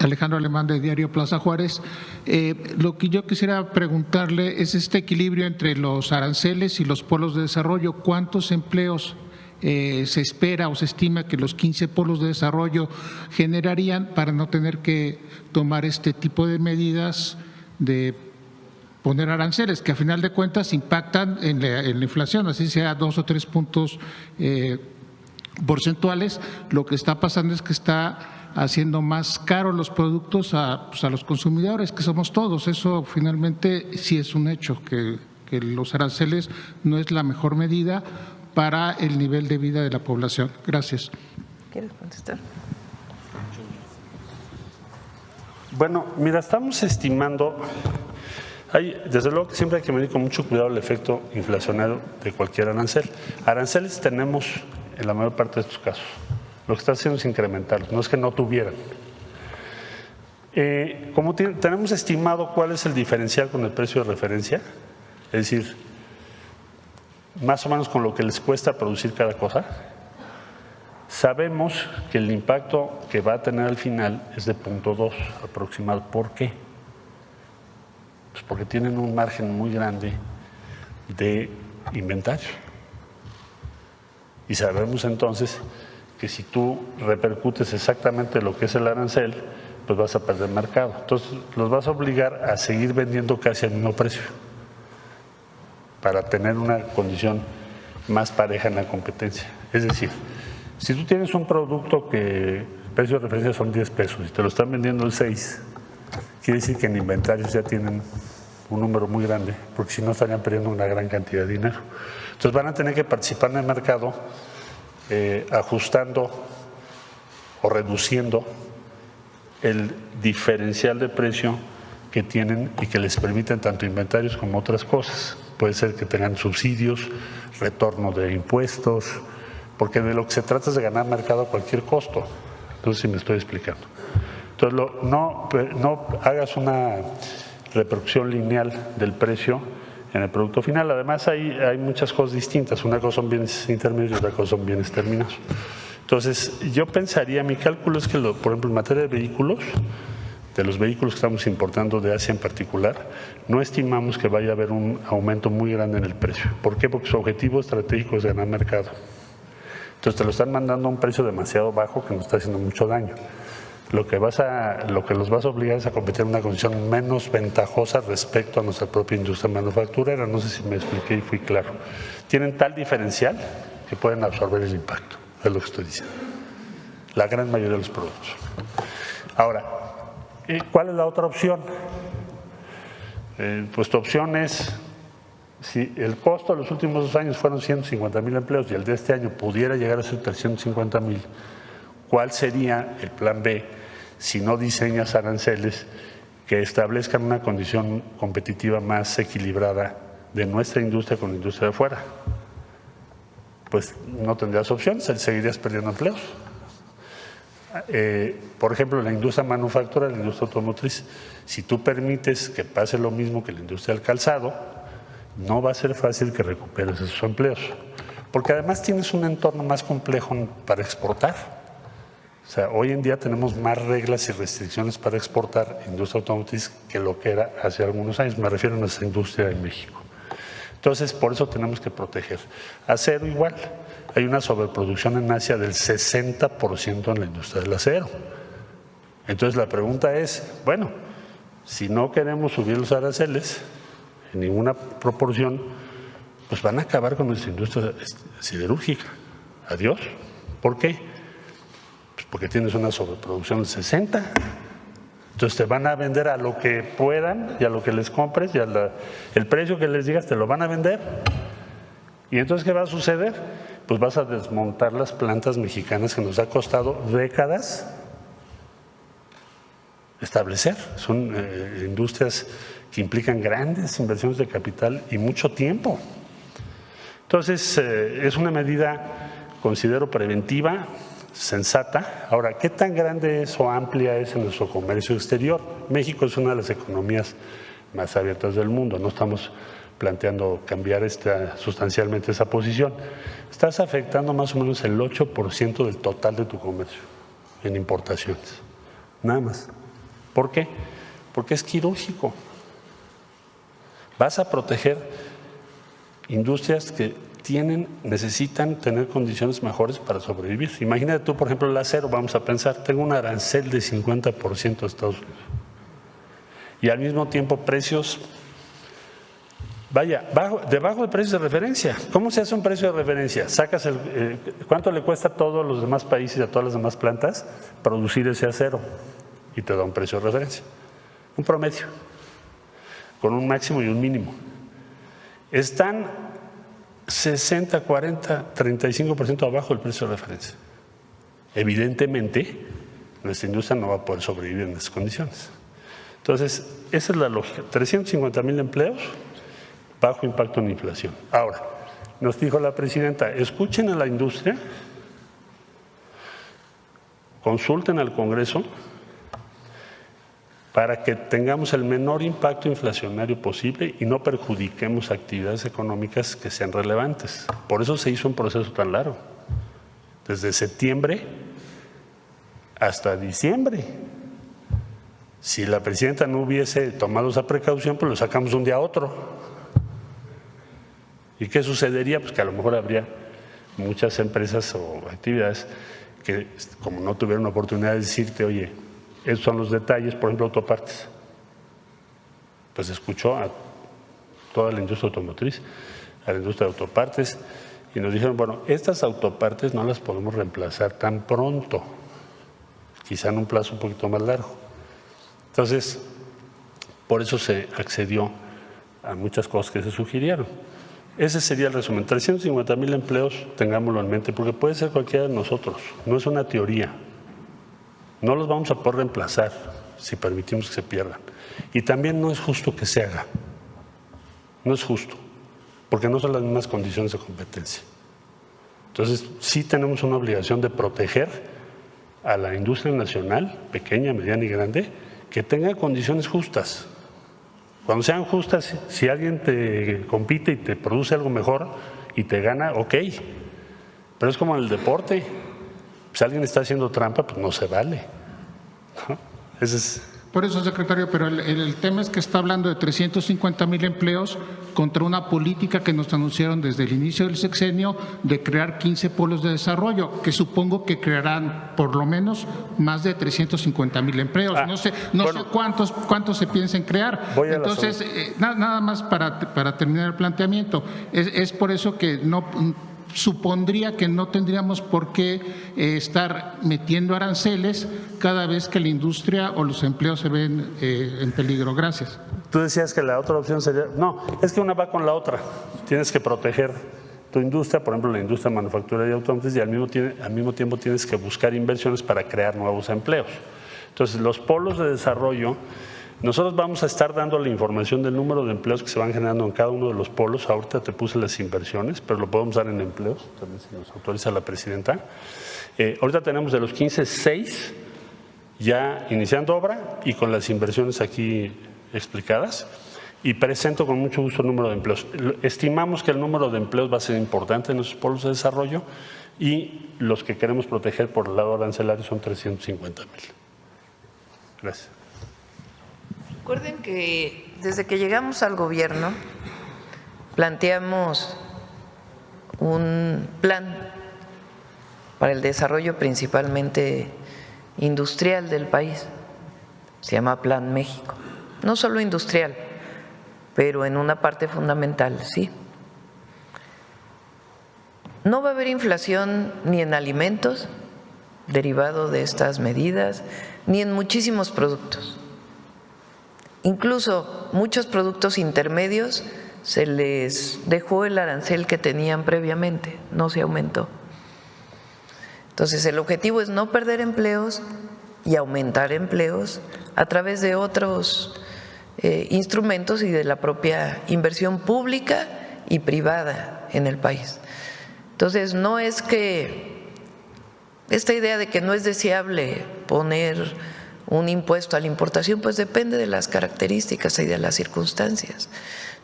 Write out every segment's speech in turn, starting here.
Alejandro Alemán, de Diario Plaza Juárez. Lo que yo quisiera preguntarle es este equilibrio entre los aranceles y los polos de desarrollo. ¿Cuántos empleos se espera o se estima que los 15 polos de desarrollo generarían para no tener que tomar este tipo de medidas de poner aranceles, que a final de cuentas impactan en la inflación, así sea 2 o 3 puntos porcentuales? Lo que está pasando es que está haciendo más caros los productos a los consumidores, que somos todos. Eso finalmente sí es un hecho, que los aranceles no es la mejor medida para el nivel de vida de la población. Gracias. ¿Quieres contestar? Bueno, mira, estamos estimando, desde luego que siempre hay que medir con mucho cuidado el efecto inflacionario de cualquier arancel. Aranceles tenemos en la mayor parte de estos casos. Lo que está haciendo es incrementarlos, no es que no tuvieran. Como tenemos estimado cuál es el diferencial con el precio de referencia, es decir, más o menos con lo que les cuesta producir cada cosa, sabemos que el impacto que va a tener al final es de 0.2 aproximado. ¿Por qué? Pues porque tienen un margen muy grande de inventario. Y sabemos entonces que si tú repercutes exactamente lo que es el arancel, pues vas a perder mercado. Entonces los vas a obligar a seguir vendiendo casi al mismo precio para tener una condición más pareja en la competencia. Es decir, si tú tienes un producto que el precio de referencia son 10 pesos y te lo están vendiendo el 6, quiere decir que en inventarios ya tienen un número muy grande, porque si no estarían perdiendo una gran cantidad de dinero. Entonces van a tener que participar en el mercado ajustando o reduciendo el diferencial de precio que tienen y que les permiten tanto inventarios como otras cosas. Puede ser que tengan subsidios, retorno de impuestos, porque de lo que se trata es de ganar mercado a cualquier costo. Entonces, si me estoy explicando. Entonces, no hagas una repercusión lineal del precio en el producto final. Además, hay muchas cosas distintas. Una cosa son bienes intermedios y otra cosa son bienes terminados. Entonces, yo pensaría, mi cálculo es que, por ejemplo, en materia de vehículos, de los vehículos que estamos importando de Asia en particular, no estimamos que vaya a haber un aumento muy grande en el precio. ¿Por qué? Porque su objetivo estratégico es ganar mercado. Entonces, te lo están mandando a un precio demasiado bajo que nos está haciendo mucho daño. Lo que los vas a obligar es a competir en una condición menos ventajosa respecto a nuestra propia industria manufacturera. No sé si me expliqué y fui claro. Tienen tal diferencial que pueden absorber el impacto, es lo que estoy diciendo. La gran mayoría de los productos. Ahora, ¿cuál es la otra opción? Pues tu opción es, si el costo de los últimos 2 años fueron 150,000 empleos y el de este año pudiera llegar a ser 350,000, ¿cuál sería el plan B si no diseñas aranceles que establezcan una condición competitiva más equilibrada de nuestra industria con la industria de afuera? Pues no tendrías opciones, seguirías perdiendo empleos. Por ejemplo, la industria manufacturera, la industria automotriz, si tú permites que pase lo mismo que la industria del calzado, no va a ser fácil que recuperes esos empleos, porque además tienes un entorno más complejo para exportar. O sea, hoy en día tenemos más reglas y restricciones para exportar industria automotriz que lo que era hace algunos años. Me refiero a nuestra industria en México. Entonces, por eso tenemos que proteger. Acero igual. Hay una sobreproducción en Asia del 60% en la industria del acero. Entonces, la pregunta es, bueno, si no queremos subir los aranceles en ninguna proporción, pues van a acabar con nuestra industria siderúrgica. Adiós. ¿Por qué? Pues porque tienes una sobreproducción del 60%. Entonces te van a vender a lo que puedan y a lo que les compres y el precio que les digas te lo van a vender. ¿Y entonces qué va a suceder? Pues vas a desmontar las plantas mexicanas que nos ha costado décadas establecer. Son industrias que implican grandes inversiones de capital y mucho tiempo. Entonces, es una medida, considero, preventiva, sensata. Ahora, ¿qué tan grande es o amplia es en nuestro comercio exterior? México es una de las economías más abiertas del mundo. No estamos planteando cambiar sustancialmente esa posición. Estás afectando más o menos el 8% del total de tu comercio en importaciones. Nada más. ¿Por qué? Porque es quirúrgico. Vas a proteger industrias que necesitan tener condiciones mejores para sobrevivir. Imagínate tú, por ejemplo, el acero, vamos a pensar, tengo un arancel de 50% de Estados Unidos y al mismo tiempo precios, debajo de precios de referencia. ¿Cómo se hace un precio de referencia? Sacas ¿cuánto le cuesta a todos los demás países y a todas las demás plantas producir ese acero? Y te da un precio de referencia, un promedio, con un máximo y un mínimo. Están 60, 40, 35% abajo del precio de referencia. Evidentemente, nuestra industria no va a poder sobrevivir en esas condiciones. Entonces, esa es la lógica. 350,000 empleos, bajo impacto en inflación. Ahora, nos dijo la presidenta, escuchen a la industria, consulten al Congreso para que tengamos el menor impacto inflacionario posible y no perjudiquemos actividades económicas que sean relevantes. Por eso se hizo un proceso tan largo, desde septiembre hasta diciembre. Si la presidenta no hubiese tomado esa precaución, pues lo sacamos de un día a otro. ¿Y qué sucedería? Pues que a lo mejor habría muchas empresas o actividades que, como no tuvieron oportunidad de decirte, oye, esos son los detalles, por ejemplo, autopartes. Pues escuchó a toda la industria automotriz, a la industria de autopartes, y nos dijeron, bueno, estas autopartes no las podemos reemplazar tan pronto, quizá en un plazo un poquito más largo. Entonces, por eso se accedió a muchas cosas que se sugirieron. Ese sería el resumen. 350,000 empleos, tengámoslo en mente, porque puede ser cualquiera de nosotros, no es una teoría. No los vamos a poder reemplazar si permitimos que se pierdan. Y también no es justo que se haga. No es justo, porque no son las mismas condiciones de competencia. Entonces, sí tenemos una obligación de proteger a la industria nacional, pequeña, mediana y grande, que tenga condiciones justas. Cuando sean justas, si alguien te compite y te produce algo mejor y te gana, ok. Pero es como en el deporte. Si alguien está haciendo trampa, pues no se vale, ¿no? Ese es. Por eso, secretario, pero el tema es que está hablando de 350,000 empleos contra una política que nos anunciaron desde el inicio del sexenio de crear 15 polos de desarrollo, que supongo que crearán por lo menos más de 350,000 empleos. No sé cuántos se piensen crear. Entonces, nada más para terminar el planteamiento, es por eso que no supondría que no tendríamos por qué estar metiendo aranceles cada vez que la industria o los empleos se ven en peligro. Gracias. Tú decías que la otra opción sería… No, es que una va con la otra. Tienes que proteger tu industria, por ejemplo, la industria manufacturera y automotriz, y al mismo tiempo tienes que buscar inversiones para crear nuevos empleos. Entonces, los polos de desarrollo… Nosotros vamos a estar dando la información del número de empleos que se van generando en cada uno de los polos. Ahorita te puse las inversiones, pero lo podemos dar en empleos, también si nos autoriza la presidenta. Ahorita tenemos de los 15, 6 ya iniciando obra y con las inversiones aquí explicadas. Y presento con mucho gusto el número de empleos. Estimamos que el número de empleos va a ser importante en esos polos de desarrollo y los que queremos proteger por el lado arancelario son 350,000. Gracias. Recuerden que desde que llegamos al gobierno planteamos un plan para el desarrollo principalmente industrial del país, se llama Plan México, no solo industrial, pero en una parte fundamental, sí. No va a haber inflación ni en alimentos derivado de estas medidas, ni en muchísimos productos. Incluso muchos productos intermedios se les dejó el arancel que tenían previamente, no se aumentó. Entonces, el objetivo es no perder empleos y aumentar empleos a través de otros instrumentos y de la propia inversión pública y privada en el país. Entonces, no es que esta idea de que no es deseable poner un impuesto a la importación, pues depende de las características y de las circunstancias.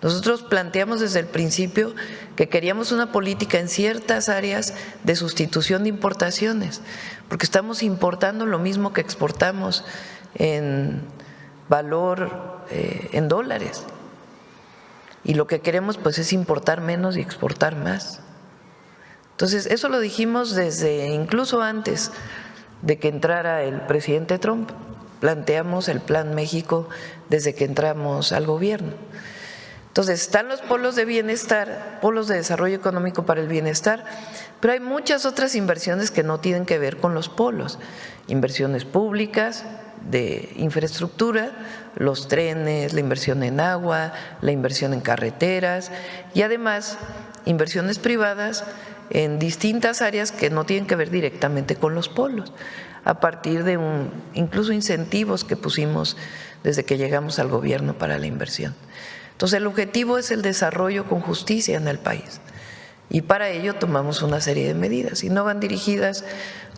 Nosotros planteamos desde el principio que queríamos una política en ciertas áreas de sustitución de importaciones, porque estamos importando lo mismo que exportamos en valor en dólares. Y lo que queremos pues es importar menos y exportar más. Entonces, eso lo dijimos desde incluso antes de que entrara el presidente Trump. Planteamos el Plan México desde que entramos al gobierno. Entonces, están los polos de bienestar, polos de desarrollo económico para el bienestar, pero hay muchas otras inversiones que no tienen que ver con los polos. Inversiones públicas, de infraestructura, los trenes, la inversión en agua, la inversión en carreteras y además inversiones privadas en distintas áreas que no tienen que ver directamente con los polos, a partir de incluso incentivos que pusimos desde que llegamos al gobierno para la inversión. Entonces, el objetivo es el desarrollo con justicia en el país y para ello tomamos una serie de medidas y no van dirigidas,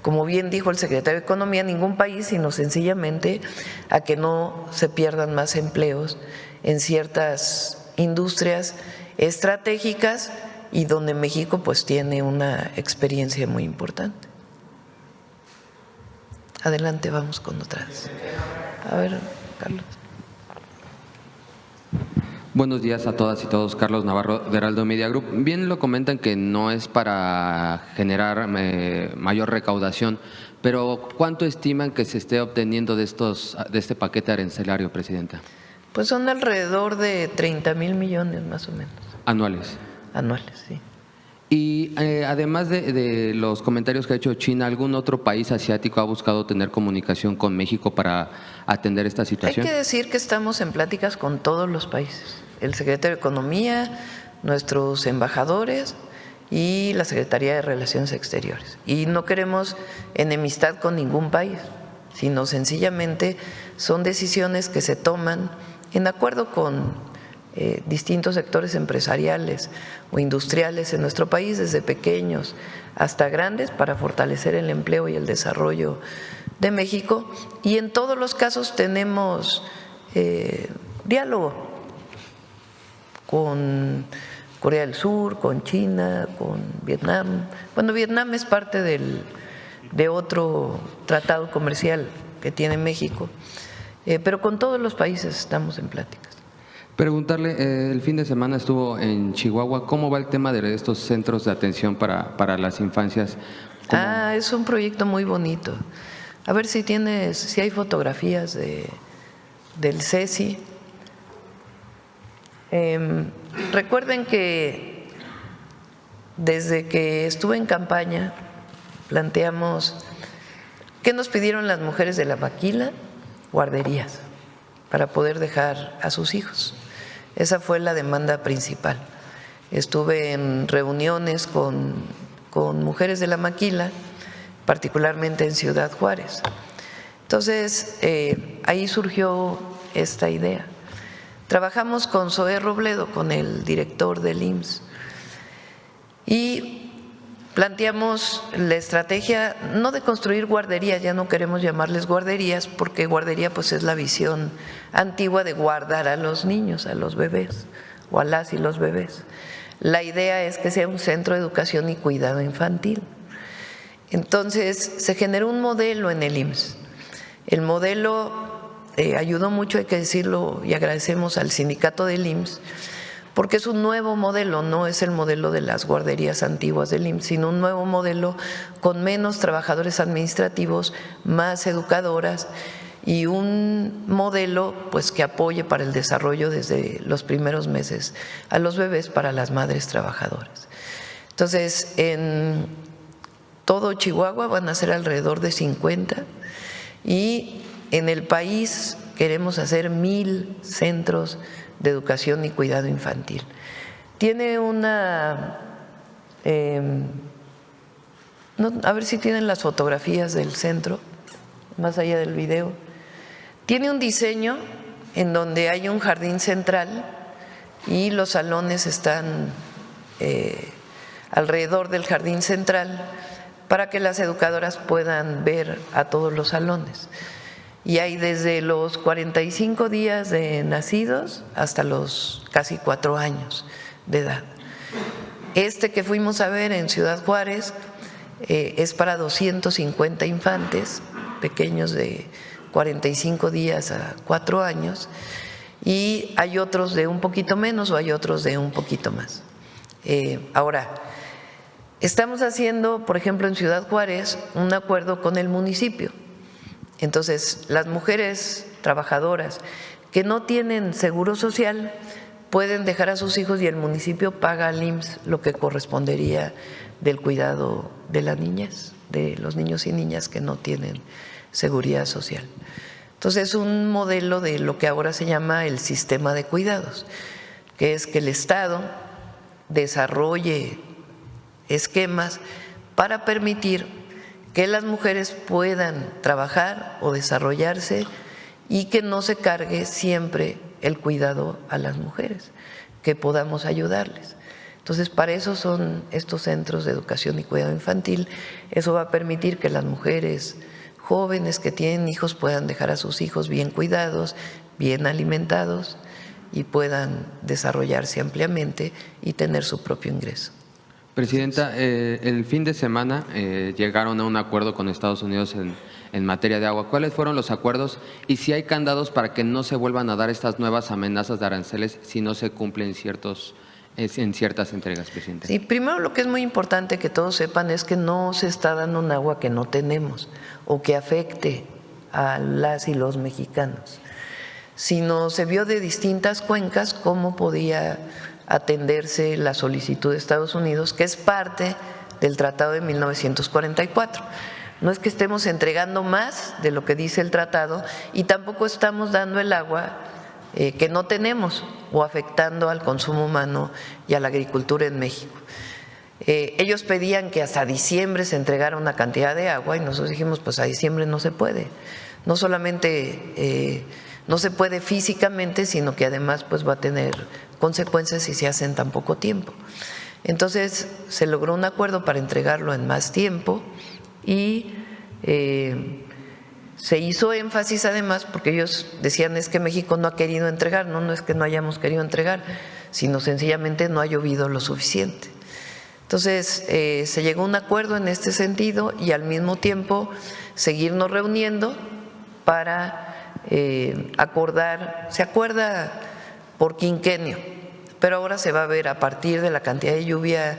como bien dijo el secretario de Economía, a ningún país, sino sencillamente a que no se pierdan más empleos en ciertas industrias estratégicas y donde México pues tiene una experiencia muy importante. Adelante, vamos con otras. A ver, Carlos. Buenos días a todas y todos. Carlos Navarro, de Heraldo Media Group. Bien lo comentan que no es para generar mayor recaudación, pero ¿cuánto estiman que se esté obteniendo de este paquete arancelario, Presidenta? Pues son alrededor de 30,000 millones más o menos. ¿Anuales? Anuales, sí. Y además de los comentarios que ha hecho China, ¿algún otro país asiático ha buscado tener comunicación con México para atender esta situación? Hay que decir que estamos en pláticas con todos los países, el secretario de Economía, nuestros embajadores y la Secretaría de Relaciones Exteriores. Y no queremos enemistad con ningún país, sino sencillamente son decisiones que se toman en acuerdo con distintos sectores empresariales o industriales en nuestro país, desde pequeños hasta grandes, para fortalecer el empleo y el desarrollo de México. Y en todos los casos tenemos diálogo con Corea del Sur, con China, con Vietnam. Bueno, Vietnam es parte de otro tratado comercial que tiene México, pero con todos los países estamos en pláticas. Preguntarle, el fin de semana estuvo en Chihuahua, ¿cómo va el tema de estos centros de atención para las infancias? Es un proyecto muy bonito. A ver si hay fotografías del CECI. Recuerden que desde que estuve en campaña planteamos, ¿qué nos pidieron las mujeres de la maquila? Guarderías para poder dejar a sus hijos. Esa fue la demanda principal. Estuve en reuniones con mujeres de la maquila, particularmente en Ciudad Juárez. Entonces, ahí surgió esta idea. Trabajamos con Zoé Robledo, con el director del IMSS, y planteamos la estrategia no de construir guarderías, ya no queremos llamarles guarderías, porque guardería pues es la visión antigua de guardar a los niños, a los bebés o a las y los bebés. La idea es que sea un centro de educación y cuidado infantil. Entonces se generó un modelo en el IMSS. El modelo ayudó mucho, hay que decirlo, y agradecemos al sindicato del IMSS, porque es un nuevo modelo, no es el modelo de las guarderías antiguas del IMSS, sino un nuevo modelo con menos trabajadores administrativos, más educadoras y un modelo pues que apoye para el desarrollo desde los primeros meses a los bebés para las madres trabajadoras. Entonces, en todo Chihuahua van a ser alrededor de 50 y en el país queremos hacer 1,000 centros de educación y cuidado infantil. Tiene a ver si tienen las fotografías del centro, más allá del video. Tiene un diseño en donde hay un jardín central y los salones están alrededor del jardín central para que las educadoras puedan ver a todos los salones. Y hay desde los 45 días de nacidos hasta los casi 4 años de edad. Este que fuimos a ver en Ciudad Juárez es para 250 infantes pequeños de 45 días a 4 años, y hay otros de un poquito menos o hay otros de un poquito más. Ahora, estamos haciendo, por ejemplo, en Ciudad Juárez, un acuerdo con el municipio. Entonces, las mujeres trabajadoras que no tienen seguro social pueden dejar a sus hijos y el municipio paga al IMSS lo que correspondería del cuidado de la niñez, de los niños y niñas que no tienen seguridad social. Entonces, es un modelo de lo que ahora se llama el sistema de cuidados, que es que el Estado desarrolle esquemas para permitir que las mujeres puedan trabajar o desarrollarse y que no se cargue siempre el cuidado a las mujeres, que podamos ayudarles. Entonces, para eso son estos centros de educación y cuidado infantil. Eso va a permitir que las mujeres jóvenes que tienen hijos puedan dejar a sus hijos bien cuidados, bien alimentados y puedan desarrollarse ampliamente y tener su propio ingreso. Presidenta, el fin de semana llegaron a un acuerdo con Estados Unidos en materia de agua. ¿Cuáles fueron los acuerdos y si hay candados para que no se vuelvan a dar estas nuevas amenazas de aranceles si no se cumplen en ciertas entregas, Presidenta? Sí, primero lo que es muy importante que todos sepan es que no se está dando un agua que no tenemos o que afecte a las y los mexicanos, sino se vio de distintas cuencas cómo podía atenderse la solicitud de Estados Unidos, que es parte del Tratado de 1944. No es que estemos entregando más de lo que dice el tratado y tampoco estamos dando el agua que no tenemos o afectando al consumo humano y a la agricultura en México. Ellos pedían que hasta diciembre se entregara una cantidad de agua y nosotros dijimos, pues a diciembre no se puede. No solamente no se puede físicamente, sino que además pues va a tener consecuencias si se hace en tan poco tiempo. Entonces se logró un acuerdo para entregarlo en más tiempo y se hizo énfasis además porque ellos decían es que México no ha querido entregar, no es que no hayamos querido entregar, sino sencillamente no ha llovido lo suficiente. Entonces se llegó a un acuerdo en este sentido y al mismo tiempo seguirnos reuniendo para acordar, se acuerda por quinquenio, pero ahora se va a ver a partir de la cantidad de lluvia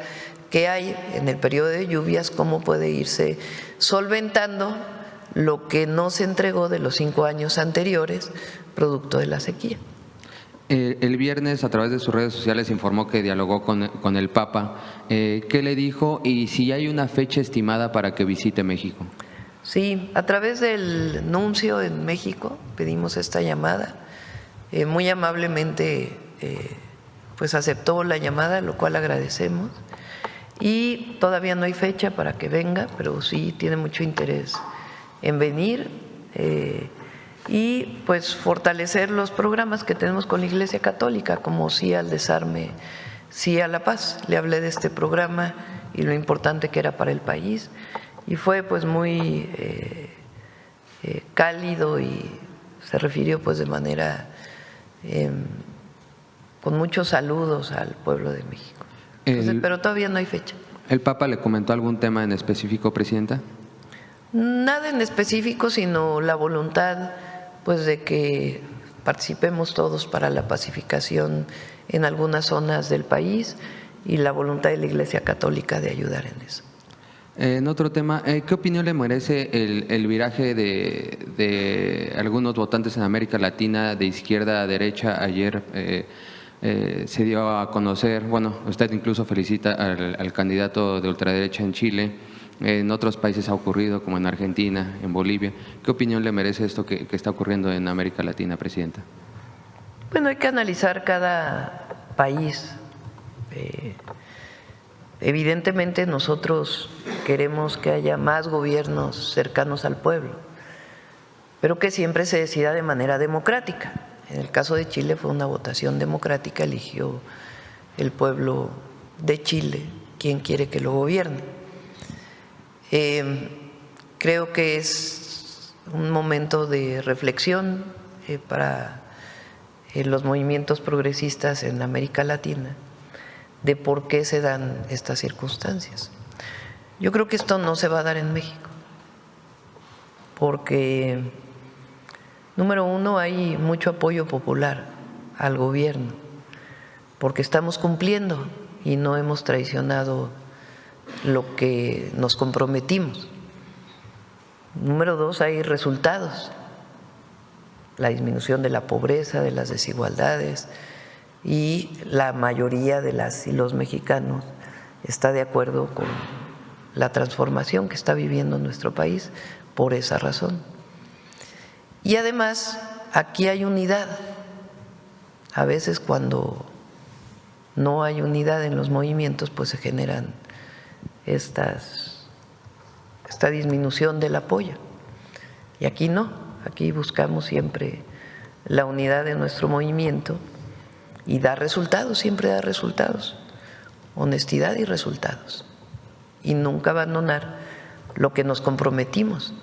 que hay en el periodo de lluvias cómo puede irse solventando lo que no se entregó de los 5 años anteriores producto de la sequía. El viernes a través de sus redes sociales informó que dialogó con el Papa. ¿Qué le dijo y si hay una fecha estimada para que visite México? Sí, a través del nuncio en México pedimos esta llamada. Muy amablemente pues aceptó la llamada, lo cual agradecemos. Y todavía no hay fecha para que venga, pero sí tiene mucho interés en venir y pues fortalecer los programas que tenemos con la Iglesia Católica, como Sí al Desarme, Sí a la Paz. Le hablé de este programa y lo importante que era para el país y fue pues muy cálido y se refirió pues de manera con muchos saludos al pueblo de México. Entonces, pero todavía no hay fecha. ¿El Papa le comentó algún tema en específico, Presidenta? Nada en específico, sino la voluntad pues de que participemos todos para la pacificación en algunas zonas del país y la voluntad de la Iglesia Católica de ayudar en eso. En otro tema, ¿qué opinión le merece el viraje de algunos votantes en América Latina de izquierda a derecha? Ayer se dio a conocer, bueno, usted incluso felicita al candidato de ultraderecha en Chile, en otros países ha ocurrido, como en Argentina, en Bolivia. ¿Qué opinión le merece esto que está ocurriendo en América Latina, Presidenta? Bueno, hay que analizar cada país. Evidentemente nosotros queremos que haya más gobiernos cercanos al pueblo, pero que siempre se decida de manera democrática. En el caso de Chile fue una votación democrática, eligió el pueblo de Chile quien quiere que lo gobierne. Creo que es un momento de reflexión para los movimientos progresistas en América Latina de por qué se dan estas circunstancias. Yo creo que esto no se va a dar en México, porque Número uno, hay mucho apoyo popular al gobierno, porque estamos cumpliendo y no hemos traicionado lo que nos comprometimos. Número dos, hay resultados, la disminución de la pobreza, de las desigualdades, y la mayoría de las y los mexicanos está de acuerdo con la transformación que está viviendo nuestro país por esa razón. Y además, aquí hay unidad. A veces cuando no hay unidad en los movimientos, pues se generan esta disminución del apoyo. Y aquí no, aquí buscamos siempre la unidad de nuestro movimiento y da resultados, siempre da resultados, honestidad y resultados. Y nunca abandonar lo que nos comprometimos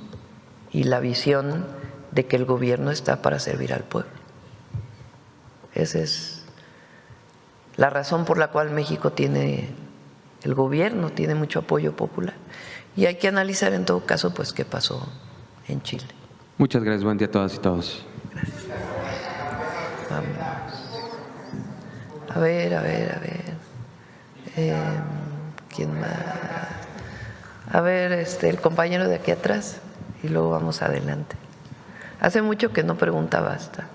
y la visión de que el gobierno está para servir al pueblo. Esa es la razón por la cual México tiene, el gobierno tiene mucho apoyo popular. Y hay que analizar en todo caso pues qué pasó en Chile. Muchas gracias, buen día a todas y todos. Gracias. Vamos. A ver. ¿Quién más? A ver, el compañero de aquí atrás y luego vamos adelante. Hace mucho que no preguntaba hasta.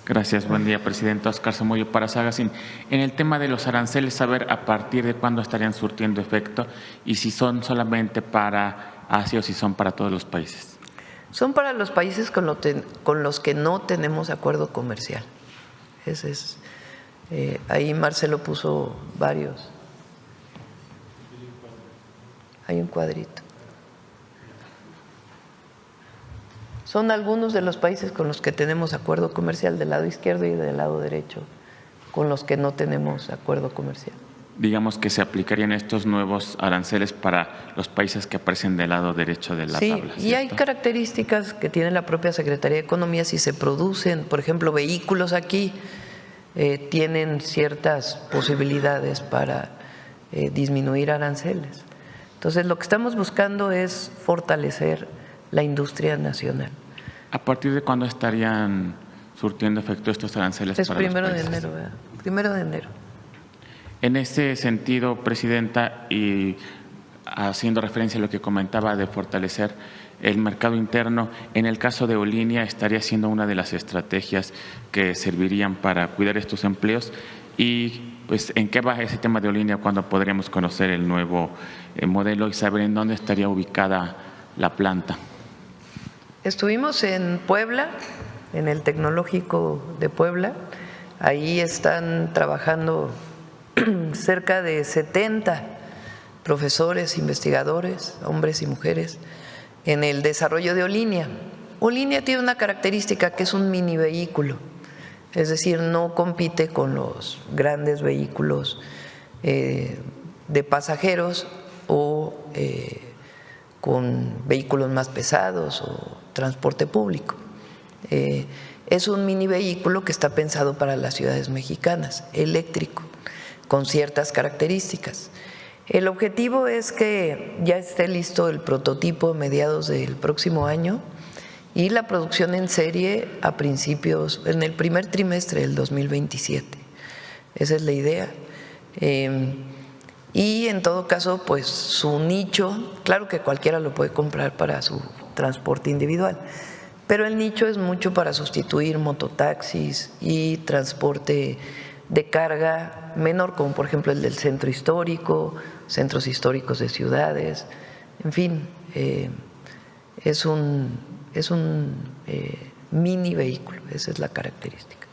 Gracias, buen día, presidente. Oscar Zamudio para Sagacín. En el tema de los aranceles, saber a partir de cuándo estarían surtiendo efecto y si son solamente para Asia o si son para todos los países. Son para los países con los que no tenemos acuerdo comercial. Ese es. Ahí Marcelo puso varios. Hay un cuadrito. Son algunos de los países con los que tenemos acuerdo comercial del lado izquierdo y del lado derecho, con los que no tenemos acuerdo comercial. Digamos que se aplicarían estos nuevos aranceles para los países que aparecen del lado derecho de la tabla. Sí, y hay características que tiene la propia Secretaría de Economía. Si se producen, por ejemplo, vehículos aquí, tienen ciertas posibilidades para disminuir aranceles. Entonces, lo que estamos buscando es fortalecer la industria nacional. ¿A partir de cuándo estarían surtiendo efecto estos aranceles Es para los primero de países? enero, ¿verdad? 1 de enero. En ese sentido, presidenta, y haciendo referencia a lo que comentaba de fortalecer el mercado interno, en el caso de Aerolínea estaría siendo una de las estrategias que servirían para cuidar estos empleos. Y pues, ¿en qué va ese tema de Aerolínea? ¿Cuándo podremos conocer el nuevo modelo y saber en dónde estaría ubicada la planta? Estuvimos en Puebla, en el Tecnológico de Puebla. Ahí están trabajando cerca de 70 profesores, investigadores, hombres y mujeres, en el desarrollo de Aerolínea. Aerolínea tiene una característica que es un mini vehículo, es decir, no compite con los grandes vehículos de pasajeros o con vehículos más pesados o transporte público. Es un mini vehículo que está pensado para las ciudades mexicanas, eléctrico, con ciertas características. El objetivo es que ya esté listo el prototipo a mediados del próximo año y la producción en serie a principios, en el primer trimestre del 2027. Esa es la idea. Y en todo caso, pues su nicho, claro que cualquiera lo puede comprar para su transporte individual, pero el nicho es mucho para sustituir mototaxis y transporte de carga menor, como por ejemplo el del centro histórico, centros históricos de ciudades, en fin, es un mini vehículo, esa es la característica.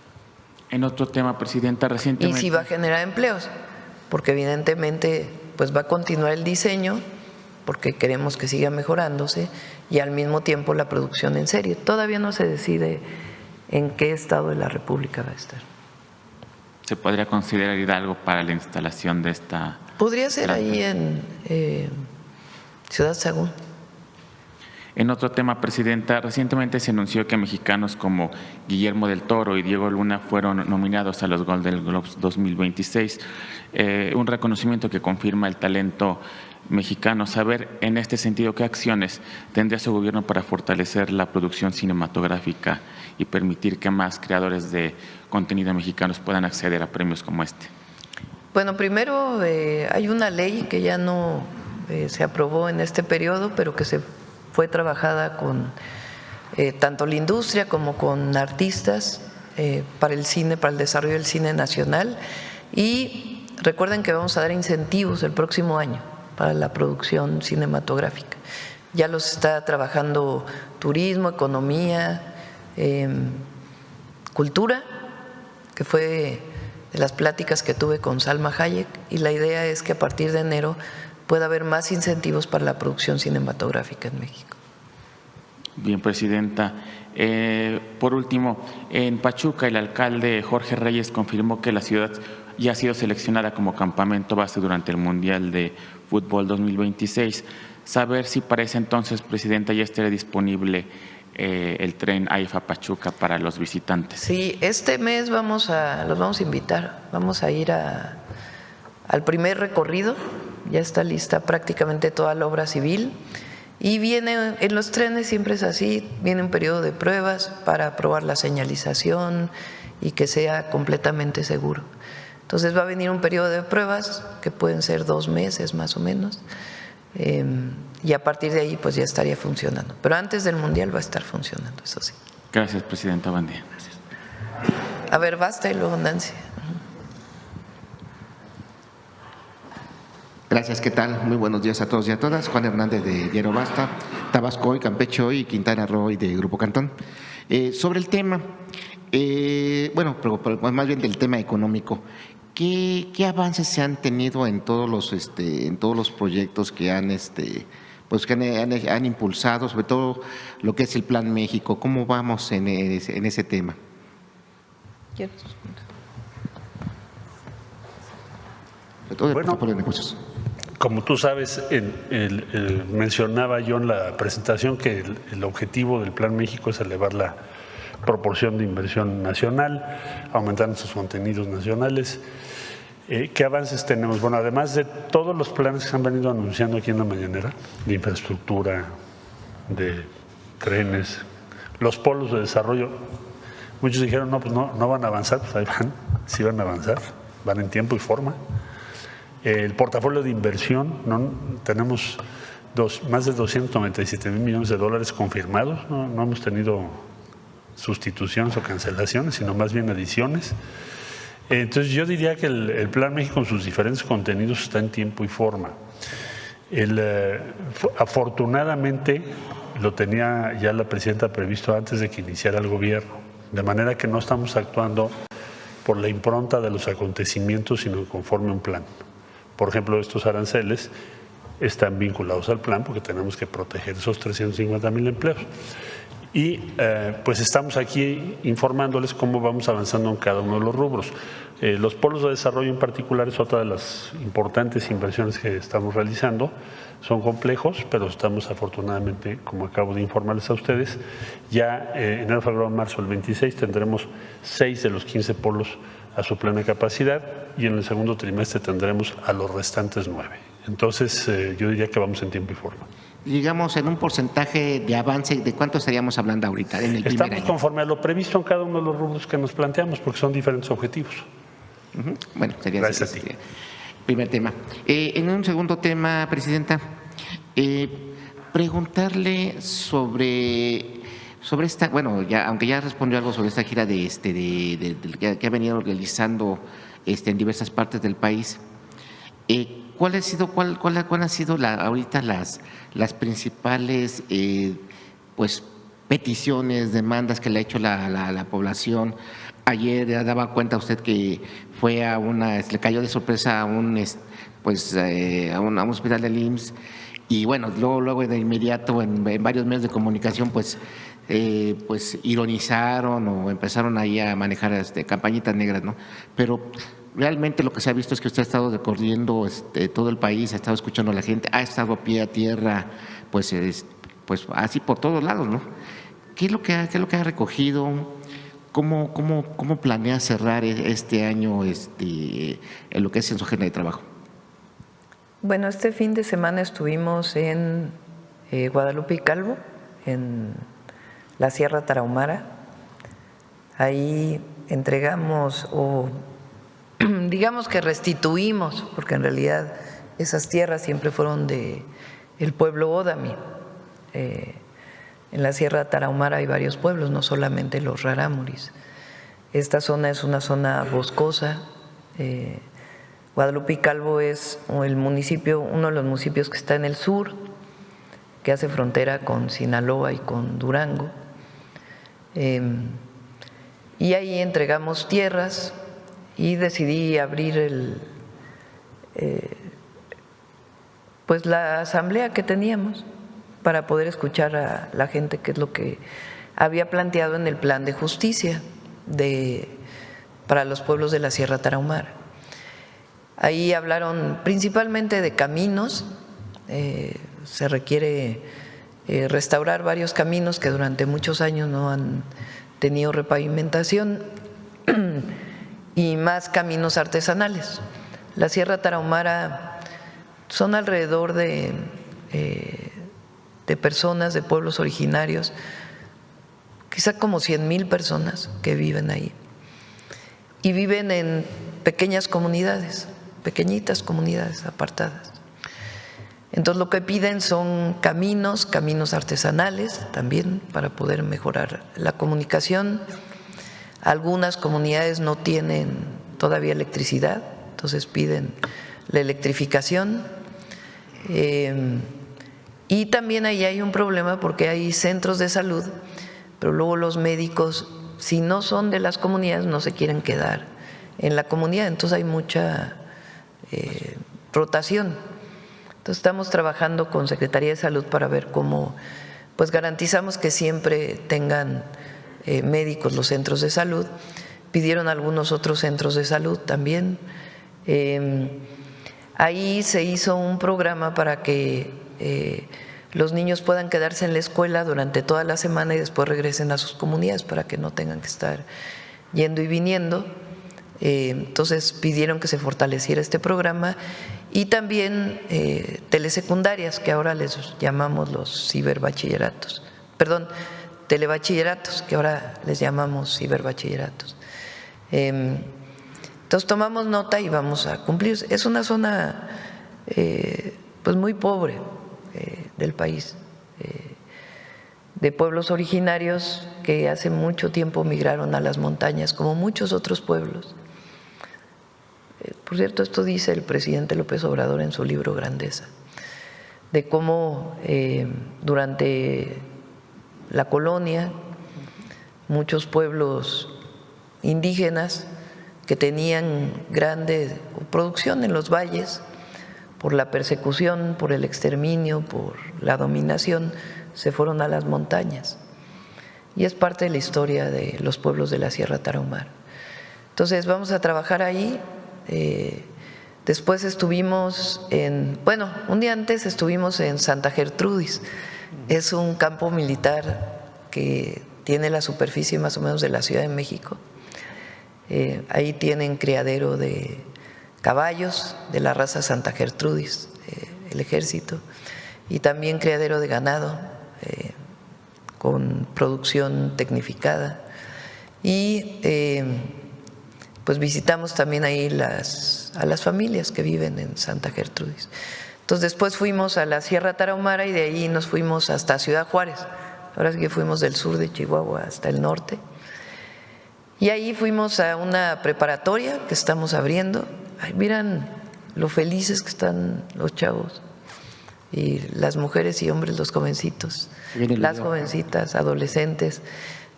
En otro tema, presidenta, recientemente… Y sí va a generar empleos, porque evidentemente pues va a continuar el diseño, porque queremos que siga mejorándose, y al mismo tiempo la producción en serie. Todavía no se decide en qué estado de la República va a estar. ¿Se podría considerar Hidalgo para la instalación de esta? Podría ser ahí en Ciudad Sagún. En otro tema, presidenta, recientemente se anunció que mexicanos como Guillermo del Toro y Diego Luna fueron nominados a los Golden Globes 2026, un reconocimiento que confirma el talento mexicanos. Saber en este sentido qué acciones tendría su gobierno para fortalecer la producción cinematográfica y permitir que más creadores de contenido mexicanos puedan acceder a premios como este. Bueno, primero hay una ley que ya no se aprobó en este periodo, pero que se fue trabajada con tanto la industria como con artistas para el cine, para el desarrollo del cine nacional. Y recuerden que vamos a dar incentivos el próximo año para la producción cinematográfica. Ya los está trabajando turismo, economía, cultura, que fue de las pláticas que tuve con Salma Hayek, y la idea es que a partir de enero pueda haber más incentivos para la producción cinematográfica en México. Bien, presidenta. Por último, en Pachuca el alcalde Jorge Reyes confirmó que la ciudad ya ha sido seleccionada como campamento base durante el Mundial de Fútbol 2026. Saber si para ese entonces, presidenta, ya estará disponible el tren AIFA Pachuca para los visitantes. Sí, este mes los vamos a invitar, vamos a ir al primer recorrido, ya está lista prácticamente toda la obra civil y viene, en los trenes siempre es así, viene un periodo de pruebas para probar la señalización y que sea completamente seguro. Entonces va a venir un periodo de pruebas que pueden ser 2 meses más o menos. Y a partir de ahí pues ya estaría funcionando. Pero antes del Mundial va a estar funcionando, eso sí. Gracias, presidenta. Buen día. Gracias. A ver, basta y luego Nancy. Gracias, ¿qué tal? Muy buenos días a todos y a todas. Juan Hernández de Diario Basta, Tabasco Hoy, Campeche Hoy y Quintana Roo de Grupo Cantón. Sobre el tema, pero más bien del tema económico, ¿qué avances se han tenido en todos los proyectos que han impulsado, sobre todo lo que es el Plan México? ¿Cómo vamos en ese tema? Sobre todo el portafolio de negocios. Como tú sabes, mencionaba yo en la presentación que el objetivo del Plan México es elevar la proporción de inversión nacional, aumentar nuestros contenidos nacionales. ¿Qué avances tenemos? Bueno, además de todos los planes que se han venido anunciando aquí en la mañanera, de infraestructura, de trenes, los polos de desarrollo, muchos dijeron, no, pues no van a avanzar, pues ahí van, sí van a avanzar, van en tiempo y forma. El portafolio de inversión, tenemos más de 297,000 millones de dólares confirmados, no hemos tenido sustituciones o cancelaciones, sino más bien adiciones. Entonces yo diría que el Plan México con sus diferentes contenidos está en tiempo y forma. Afortunadamente lo tenía ya la presidenta previsto antes de que iniciara el gobierno, de manera que no estamos actuando por la impronta de los acontecimientos, sino conforme un plan. Por ejemplo, estos aranceles están vinculados al plan porque tenemos que proteger esos 350,000 empleos. Y pues estamos aquí informándoles cómo vamos avanzando en cada uno de los rubros. Los polos de desarrollo en particular es otra de las importantes inversiones que estamos realizando. Son complejos, pero estamos afortunadamente, como acabo de informarles a ustedes, ya en enero, febrero, marzo, el 26 tendremos 6 de los 15 polos a su plena capacidad y en el segundo trimestre tendremos a los restantes 9. Entonces yo diría que vamos en tiempo y forma. Digamos, en un porcentaje de avance, ¿de cuánto estaríamos hablando ahorita en el primer año? Estamos conforme a lo previsto en cada uno de los rubros que nos planteamos, porque son diferentes objetivos. Bueno, sería Gracias a ti. Primer tema. En un segundo tema, presidenta, preguntarle sobre esta, bueno, aunque ya respondió algo sobre esta gira que ha venido realizando en diversas partes del país. ¿Cuál han sido ahorita las principales peticiones, demandas que le ha hecho la población? Ayer daba cuenta usted que fue le cayó de sorpresa a un hospital del IMSS y bueno, luego de inmediato en varios medios de comunicación pues ironizaron o empezaron ahí a manejar campañitas negras, ¿no? Pero realmente lo que se ha visto es que usted ha estado recorriendo todo el país, ha estado escuchando a la gente, ha estado a pie a tierra, pues así por todos lados, ¿no? ¿Qué es lo que ha recogido? ¿Cómo planea cerrar este año en lo que es en su agenda de trabajo? Bueno, este fin de semana estuvimos en Guadalupe y Calvo, en la Sierra Tarahumara. Ahí entregamos o digamos que restituimos, porque en realidad esas tierras siempre fueron de el pueblo Ódami. En la Sierra Tarahumara hay varios pueblos, no solamente los rarámuris. Esta zona es una zona boscosa. Guadalupe y Calvo es el municipio, uno de los municipios que está en el sur, que hace frontera con Sinaloa y con Durango. Y ahí entregamos tierras y decidí abrir pues la asamblea que teníamos para poder escuchar a la gente, que es lo que había planteado en el plan de justicia para los pueblos de la Sierra Tarahumara. Ahí hablaron principalmente de caminos. Se requiere restaurar varios caminos que durante muchos años no han tenido repavimentación y más caminos artesanales. La Sierra Tarahumara son alrededor de personas, de pueblos originarios, quizá como 100,000 personas que viven ahí. Y viven en pequeñas comunidades, pequeñitas comunidades apartadas. Entonces lo que piden son caminos artesanales también para poder mejorar la comunicación. Algunas comunidades no tienen todavía electricidad, entonces piden la electrificación. Y también ahí hay un problema porque hay centros de salud, pero luego los médicos, si no son de las comunidades, no se quieren quedar en la comunidad, entonces hay mucha rotación. Entonces estamos trabajando con Secretaría de Salud para ver cómo pues garantizamos que siempre tengan médicos los centros de salud. Pidieron algunos otros centros de salud también. Ahí se hizo un programa para que los niños puedan quedarse en la escuela durante toda la semana y después regresen a sus comunidades para que no tengan que estar yendo y viniendo. Entonces pidieron que se fortaleciera este programa y también telesecundarias, que ahora les llamamos los ciberbachilleratos, telebachilleratos, que ahora les llamamos ciberbachilleratos. Entonces tomamos nota y vamos a cumplir. Es una zona pues muy pobre del país, de pueblos originarios que hace mucho tiempo migraron a las montañas, como muchos otros pueblos. Por cierto, esto dice el presidente López Obrador en su libro Grandeza, de cómo durante la colonia muchos pueblos indígenas que tenían grande producción en los valles, por la persecución, por el exterminio, por la dominación, se fueron a las montañas. Y es parte de la historia de los pueblos de la Sierra Tarahumara. Entonces vamos a trabajar ahí. Después estuvimos un día antes estuvimos en Santa Gertrudis. Es un campo militar que tiene la superficie más o menos de la Ciudad de México. Ahí tienen criadero de caballos de la raza Santa Gertrudis, el ejército, y también criadero de ganado con producción tecnificada. Y pues visitamos también ahí a las familias que viven en Santa Gertrudis. Entonces después fuimos a la Sierra Tarahumara y de ahí nos fuimos hasta Ciudad Juárez. Ahora sí que fuimos del sur de Chihuahua hasta el norte. Y ahí fuimos a una preparatoria que estamos abriendo. Ay, miran lo felices que están los chavos y las mujeres y hombres, los jovencitos, las jovencitas, adolescentes.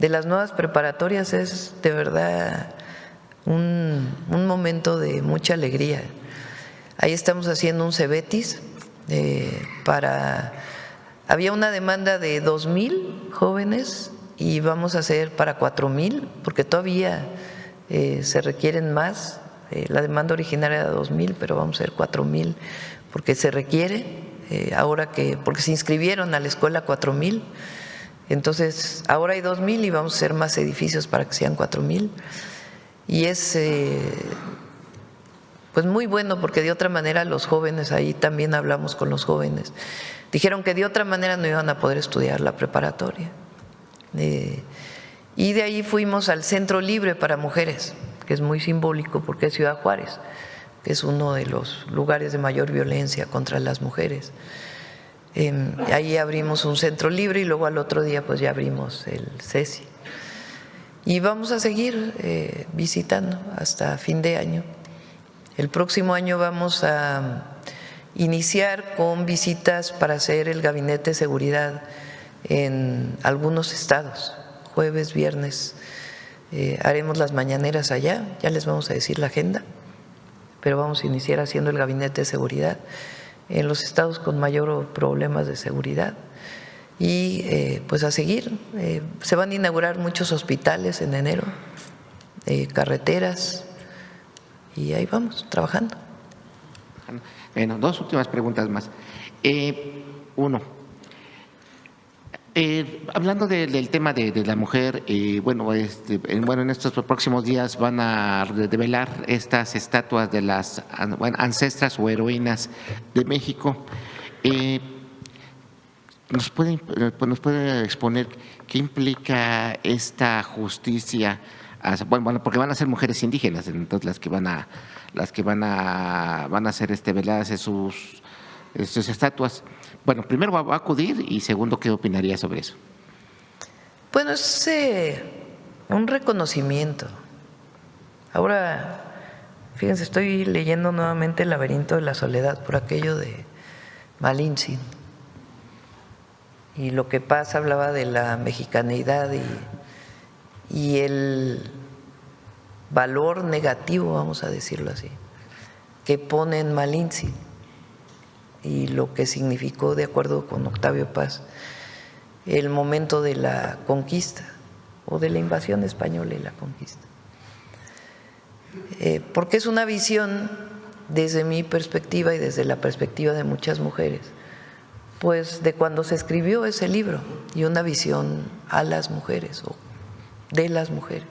De las nuevas preparatorias es de verdad un momento de mucha alegría. Ahí estamos haciendo un cebetis había una demanda de 2,000 jóvenes y vamos a hacer para 4,000 porque todavía se requieren más. La demanda originaria era 2,000, pero vamos a hacer 4,000 porque se requiere porque se inscribieron a la escuela 4,000. Entonces ahora hay 2,000 y vamos a hacer más edificios para que sean 4,000. Y es pues muy bueno, porque de otra manera los jóvenes, ahí también hablamos con los jóvenes, dijeron que de otra manera no iban a poder estudiar la preparatoria. Y de ahí fuimos al Centro Libre para Mujeres, que es muy simbólico porque es Ciudad Juárez, que es uno de los lugares de mayor violencia contra las mujeres. Ahí abrimos un centro libre y luego al otro día pues ya abrimos el CECI. Y vamos a seguir visitando hasta fin de año. El próximo año vamos a iniciar con visitas para hacer el gabinete de seguridad en algunos estados. Jueves, viernes, haremos las mañaneras allá, ya les vamos a decir la agenda, pero vamos a iniciar haciendo el gabinete de seguridad en los estados con mayor problemas de seguridad. Y pues a seguir, se van a inaugurar muchos hospitales en enero, carreteras, y ahí vamos, trabajando. Bueno, dos últimas preguntas más. Uno, hablando del tema de la mujer, bueno, en estos próximos días van a develar estas estatuas de las ancestras o heroínas de México. ¿Nos puede exponer qué implica esta justicia? Bueno, porque van a ser mujeres indígenas, entonces las que van a ser veladas sus estatuas. Bueno, primero, ¿va a acudir? Y segundo, ¿qué opinaría sobre eso? Bueno, es un reconocimiento. Ahora, fíjense, estoy leyendo nuevamente El laberinto de la soledad por aquello de Malintzin. Y lo que pasa, hablaba de la mexicaneidad y el valor negativo, vamos a decirlo así, que pone en Malintzin y lo que significó, de acuerdo con Octavio Paz, el momento de la conquista o de la invasión española y la conquista. Porque es una visión, desde mi perspectiva y desde la perspectiva de muchas mujeres, pues de cuando se escribió ese libro, y una visión a las mujeres o de las mujeres.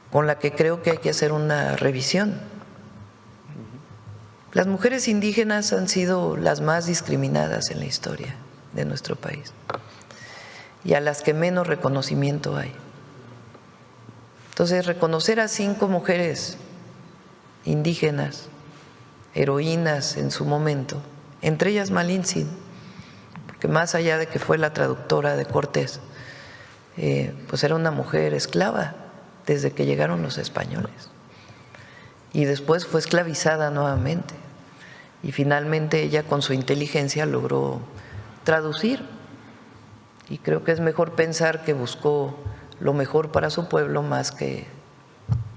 Con la que creo que hay que hacer una revisión. Las mujeres indígenas han sido las más discriminadas en la historia de nuestro país y a las que menos reconocimiento hay. Entonces, reconocer a 5 mujeres indígenas, heroínas en su momento, entre ellas Malintzin, porque más allá de que fue la traductora de Cortés, pues era una mujer esclava desde que llegaron los españoles, y después fue esclavizada nuevamente, y finalmente ella con su inteligencia logró traducir, y creo que es mejor pensar que buscó lo mejor para su pueblo más que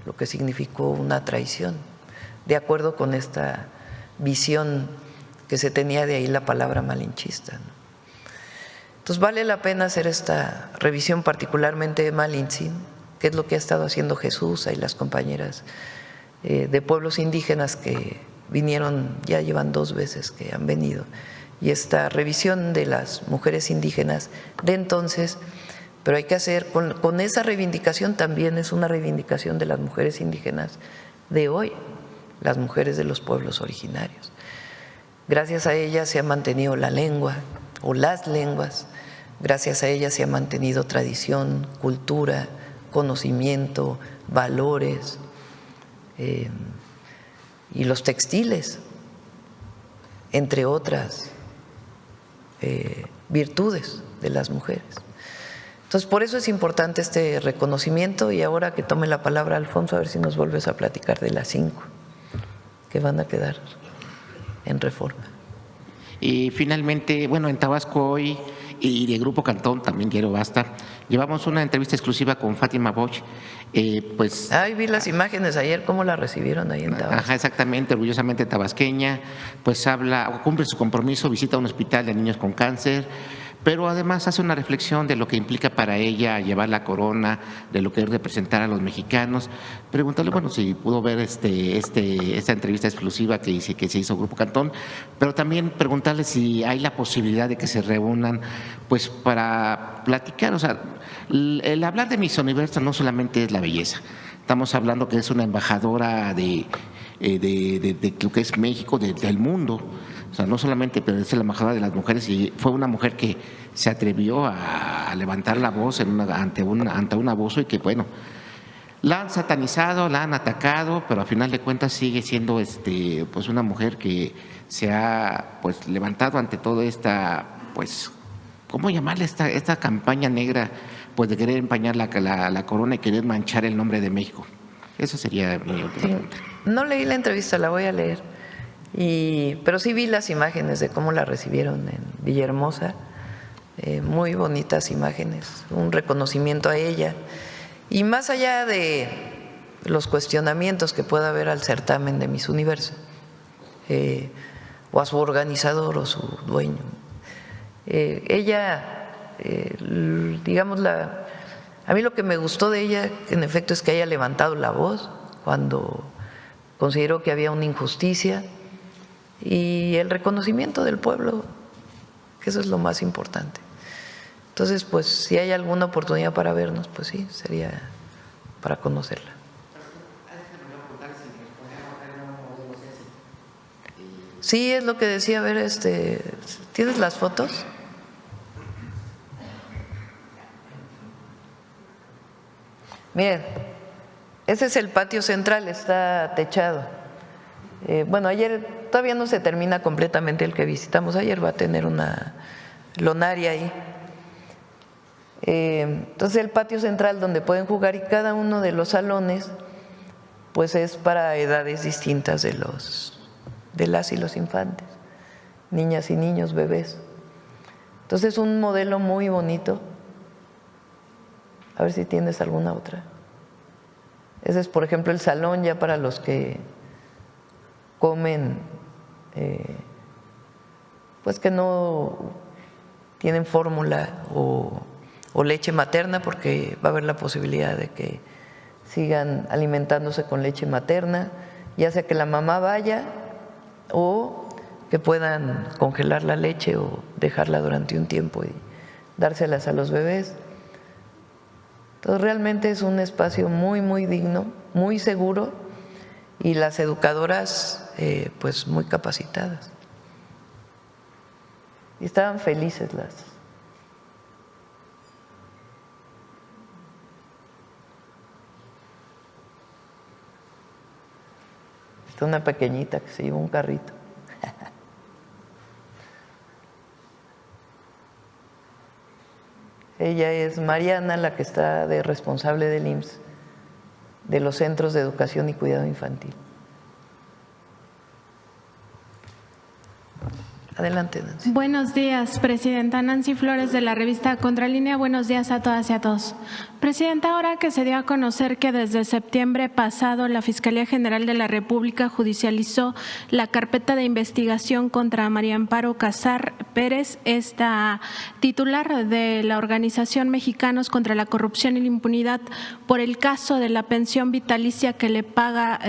lo que significó una traición, de acuerdo con esta visión que se tenía, de ahí la palabra malinchista, ¿no? Entonces vale la pena hacer esta revisión, particularmente de Malintzin, que es lo que ha estado haciendo Jesús y las compañeras de pueblos indígenas que vinieron, ya llevan 2 veces que han venido, y esta revisión de las mujeres indígenas de entonces, pero hay que hacer con esa reivindicación, también es una reivindicación de las mujeres indígenas de hoy, las mujeres de los pueblos originarios. Gracias a ellas se ha mantenido la lengua o las lenguas, gracias a ellas se ha mantenido tradición, cultura, conocimiento, valores, y los textiles, entre otras virtudes de las mujeres. Entonces, por eso es importante este reconocimiento, y ahora que tome la palabra Alfonso, a ver si nos vuelves a platicar de las 5 que van a quedar en Reforma. Y finalmente, bueno, en Tabasco hoy y de Grupo Cantón, también quiero basta, llevamos una entrevista exclusiva con Fátima Bosch. Pues, Ay, vi las imágenes ayer, cómo la recibieron ahí en Tabasco. Ajá, exactamente, orgullosamente tabasqueña, pues cumple su compromiso, visita un hospital de niños con cáncer, pero además hace una reflexión de lo que implica para ella llevar la corona, de lo que es representar a los mexicanos. Preguntarle, bueno, si pudo ver esta entrevista exclusiva que se hizo Grupo Cantón, pero también preguntarle si hay la posibilidad de que se reúnan pues para platicar. O sea, el hablar de Miss Universo no solamente es la belleza, estamos hablando que es una embajadora de lo que es México, del mundo. O sea, no solamente, pero es la embajadora de las mujeres, y fue una mujer que se atrevió a levantar la voz ante un abuso, y que, bueno, la han satanizado, la han atacado, pero a final de cuentas sigue siendo pues una mujer que se ha pues levantado ante toda esta, pues, ¿cómo llamarle esta campaña negra? Pues de querer empañar la corona y querer manchar el nombre de México. Eso sería mi última pregunta. No leí la entrevista, la voy a leer. Pero sí vi las imágenes de cómo la recibieron en Villahermosa, muy bonitas imágenes, un reconocimiento a ella. Y más allá de los cuestionamientos que pueda haber al certamen de Miss Universo, o a su organizador o su dueño, ella, digamos, a mí lo que me gustó de ella, en efecto, es que haya levantado la voz cuando consideró que había una injusticia, y el reconocimiento del pueblo, que eso es lo más importante. Entonces, pues si hay alguna oportunidad para vernos, pues sí, sería para conocerla. Sí, es lo que decía. A ver, ¿tienes las fotos? Miren, ese es el patio central, está techado. Bueno, ayer todavía no se termina completamente el que visitamos ayer, va a tener una lonaria ahí. Entonces el patio central donde pueden jugar, y cada uno de los salones pues es para edades distintas de las y los infantes, niñas y niños, bebés. Entonces un modelo muy bonito. A ver si tienes alguna otra. Ese es, por ejemplo, el salón ya para los que comen, pues que no tienen fórmula o leche materna, porque va a haber la posibilidad de que sigan alimentándose con leche materna, ya sea que la mamá vaya o que puedan congelar la leche o dejarla durante un tiempo y dárselas a los bebés. Entonces realmente es un espacio muy, muy digno, muy seguro, y las educadoras pues muy capacitadas. Y estaban felices las. Está una pequeñita que se lleva un carrito. Ella es Mariana, la que está de responsable del IMSS, de los Centros de Educación y Cuidado Infantil. Adelante, Nancy. Buenos días, Presidenta. Nancy Flores, de la revista Contralínea. Buenos días a todas y a todos. Presidenta, ahora que se dio a conocer que desde septiembre pasado la Fiscalía General de la República judicializó la carpeta de investigación contra María Amparo Casar Pérez, esta titular de la organización Mexicanos contra la Corrupción y la Impunidad, por el caso de la pensión vitalicia que le paga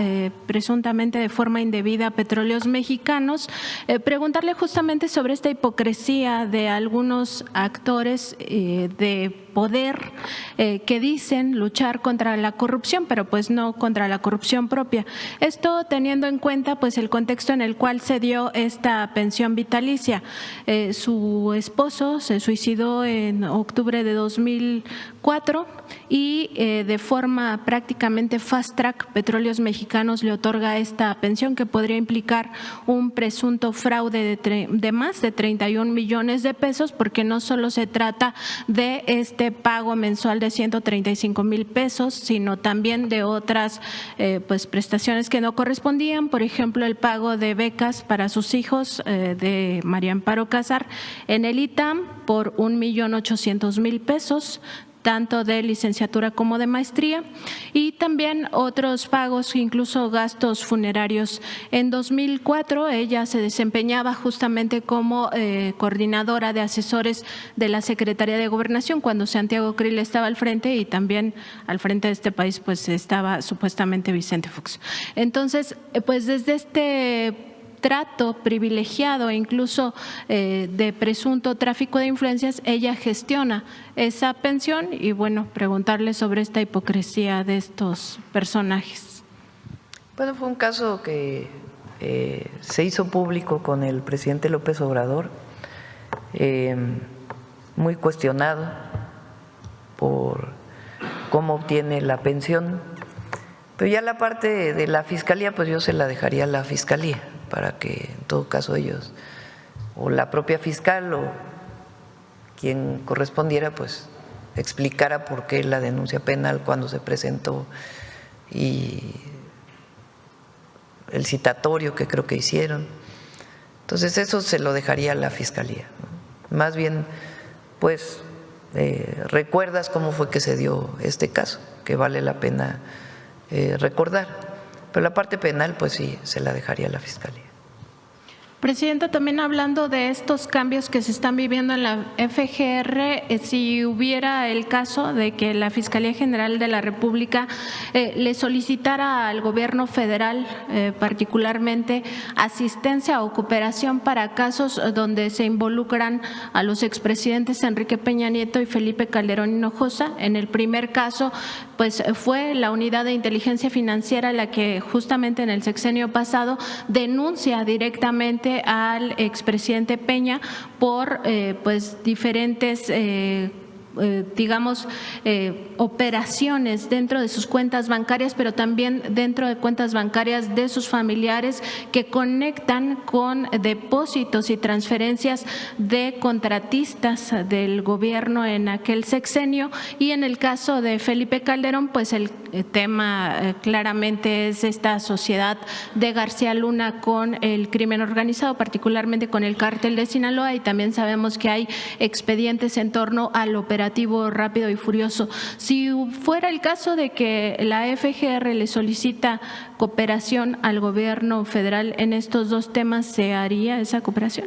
presuntamente de forma indebida a Petróleos Mexicanos, preguntarle justamente sobre esta hipocresía de algunos actores de poder que dicen luchar contra la corrupción, pero pues no contra la corrupción propia. Esto teniendo en cuenta pues el contexto en el cual se dio esta pensión vitalicia. Su esposo se suicidó en octubre de 2004 y de forma prácticamente fast track Petróleos Mexicanos le otorga esta pensión, que podría implicar un presunto fraude de más de 31 millones de pesos, porque no solo se trata de este pago mensual de 135,000 pesos, sino también de otras pues prestaciones que no correspondían, por ejemplo el pago de becas para sus hijos de María Amparo Casar en el ITAM por 1,800,000 pesos, tanto de licenciatura como de maestría, y también otros pagos, incluso gastos funerarios. En 2004 ella se desempeñaba justamente como coordinadora de asesores de la Secretaría de Gobernación cuando Santiago Krill estaba al frente, y también al frente de este país pues estaba supuestamente Vicente Fox. Entonces, pues desde este trato privilegiado e incluso de presunto tráfico de influencias, ella gestiona esa pensión, y bueno, preguntarle sobre esta hipocresía de estos personajes. Bueno, fue un caso que se hizo público con el presidente López Obrador, muy cuestionado por cómo obtiene la pensión, pero ya la parte de la Fiscalía, pues yo se la dejaría a la Fiscalía, para que en todo caso ellos, o la propia fiscal o quien correspondiera, pues explicara por qué la denuncia penal, cuándo se presentó y el citatorio que creo que hicieron. Entonces eso se lo dejaría a la Fiscalía, ¿no? Más bien, pues recuerdas cómo fue que se dio este caso, que vale la pena recordar. Pero la parte penal, pues sí, se la dejaría a la Fiscalía. Presidenta, también hablando de estos cambios que se están viviendo en la FGR, si hubiera el caso de que la Fiscalía General de la República le solicitara al gobierno federal particularmente asistencia o cooperación para casos donde se involucran a los expresidentes Enrique Peña Nieto y Felipe Calderón Hinojosa. En el primer caso, pues fue la Unidad de Inteligencia Financiera la que justamente en el sexenio pasado denuncia directamente al expresidente Peña por pues diferentes digamos, operaciones dentro de sus cuentas bancarias, pero también dentro de cuentas bancarias de sus familiares que conectan con depósitos y transferencias de contratistas del gobierno en aquel sexenio. Y en el caso de Felipe Calderón, pues el tema claramente es esta sociedad de García Luna con el crimen organizado, particularmente con el cártel de Sinaloa, y también sabemos que hay expedientes en torno al operativo Rápido y Furioso. Si fuera el caso de que la FGR le solicita cooperación al gobierno federal en estos dos temas, ¿se haría esa cooperación?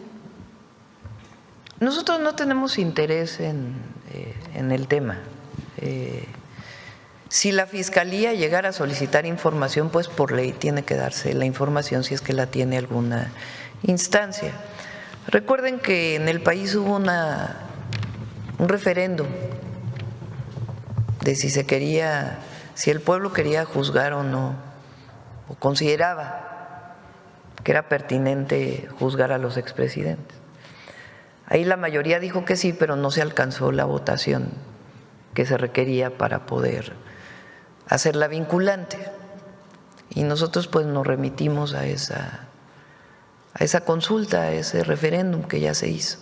Nosotros no tenemos interés en el tema. Si la Fiscalía llegara a solicitar información, pues por ley tiene que darse la información si es que la tiene alguna instancia. Recuerden que en el país hubo un referéndum de si el pueblo quería juzgar o no, o consideraba que era pertinente juzgar a los expresidentes. Ahí la mayoría dijo que sí, pero no se alcanzó la votación que se requería para poder hacerla vinculante. Y nosotros pues nos remitimos a esa consulta, a ese referéndum que ya se hizo.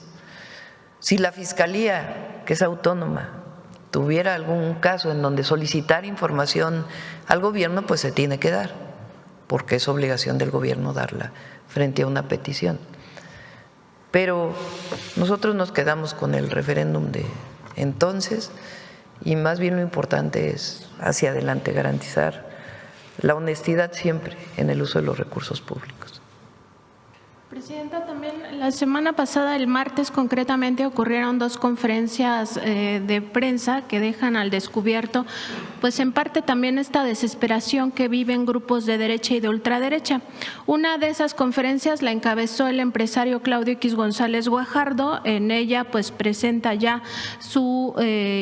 Si la Fiscalía, que es autónoma, tuviera algún caso en donde solicitar información al gobierno, pues se tiene que dar, porque es obligación del gobierno darla frente a una petición. Pero nosotros nos quedamos con el referéndum de entonces, y más bien lo importante es hacia adelante garantizar la honestidad siempre en el uso de los recursos públicos. Presidenta, también la semana pasada, el martes concretamente, ocurrieron dos conferencias de prensa que dejan al descubierto, pues en parte también esta desesperación que viven grupos de derecha y de ultraderecha. Una de esas conferencias la encabezó el empresario Claudio X González Guajardo. En ella pues presenta ya su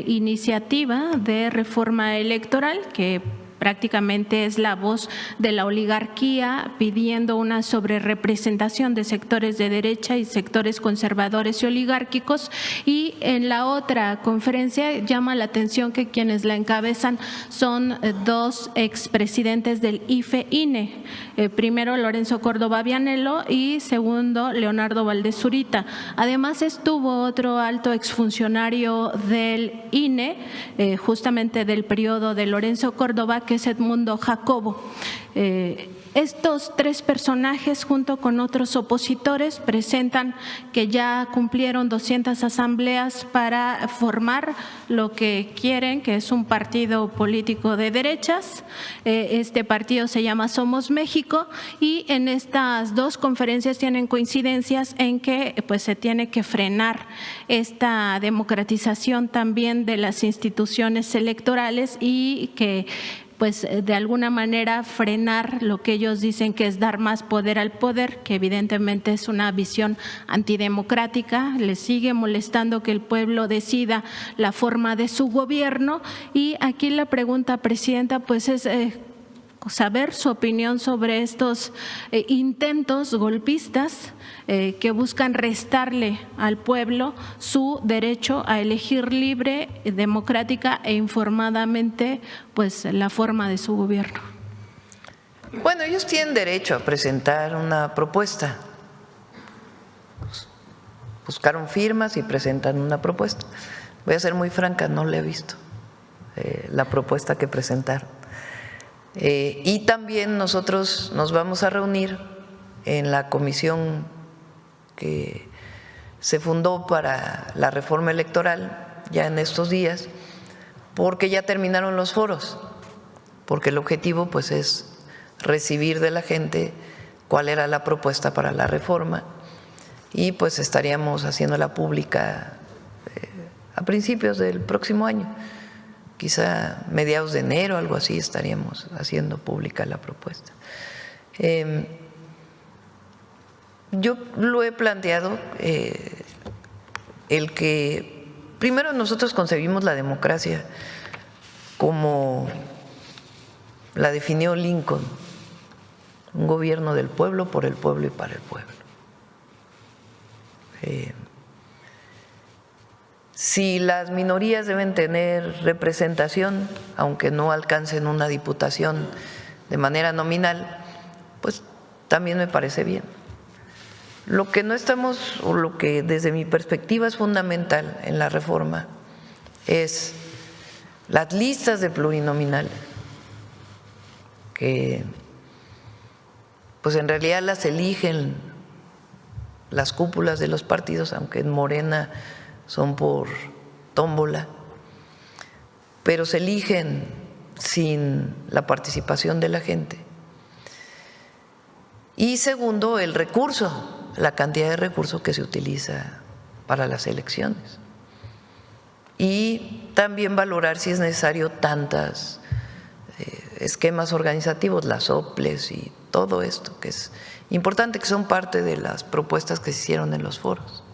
iniciativa de reforma electoral, que prácticamente es la voz de la oligarquía pidiendo una sobrerepresentación de sectores de derecha y sectores conservadores y oligárquicos. Y en la otra conferencia llama la atención que quienes la encabezan son dos expresidentes del IFE-INE, primero Lorenzo Córdoba Vianello y segundo Leonardo Valdés Zurita. Además estuvo otro alto exfuncionario del INE, justamente del periodo de Lorenzo Córdoba, que es Edmundo Jacobo. Estos 3 personajes, junto con otros opositores, presentan que ya cumplieron 200 asambleas para formar lo que quieren, que es un partido político de derechas. Este partido se llama Somos México, y en estas 2 conferencias tienen coincidencias en que pues se tiene que frenar esta democratización también de las instituciones electorales y que pues de alguna manera frenar lo que ellos dicen que es dar más poder al poder, que evidentemente es una visión antidemocrática. Les sigue molestando que el pueblo decida la forma de su gobierno. Y aquí la pregunta, presidenta, pues es saber su opinión sobre estos intentos golpistas que buscan restarle al pueblo su derecho a elegir libre, democrática e informadamente pues la forma de su gobierno. Bueno, ellos tienen derecho a presentar una propuesta. Buscaron firmas y presentan una propuesta. Voy a ser muy franca, no la he visto, la propuesta que presentaron. Y también nosotros nos vamos a reunir en la comisión que se fundó para la reforma electoral ya en estos días, porque ya terminaron los foros, porque el objetivo pues es recibir de la gente cuál era la propuesta para la reforma, y pues estaríamos haciéndola pública a principios del próximo año. Quizá mediados de enero, algo así, estaríamos haciendo pública la propuesta. Yo lo he planteado, el que primero nosotros concebimos la democracia como la definió Lincoln, un gobierno del pueblo, por el pueblo y para el pueblo. Si las minorías deben tener representación, aunque no alcancen una diputación de manera nominal, pues también me parece bien. Lo que no estamos, o lo que desde mi perspectiva es fundamental en la reforma, es las listas de plurinominales, que pues en realidad las eligen las cúpulas de los partidos, aunque en Morena son por tómbola, pero se eligen sin la participación de la gente. Y segundo, el recurso, la cantidad de recursos que se utiliza para las elecciones. Y también valorar si es necesario tantos esquemas organizativos, las OPLES y todo esto, que es importante, que son parte de las propuestas que se hicieron en los foros.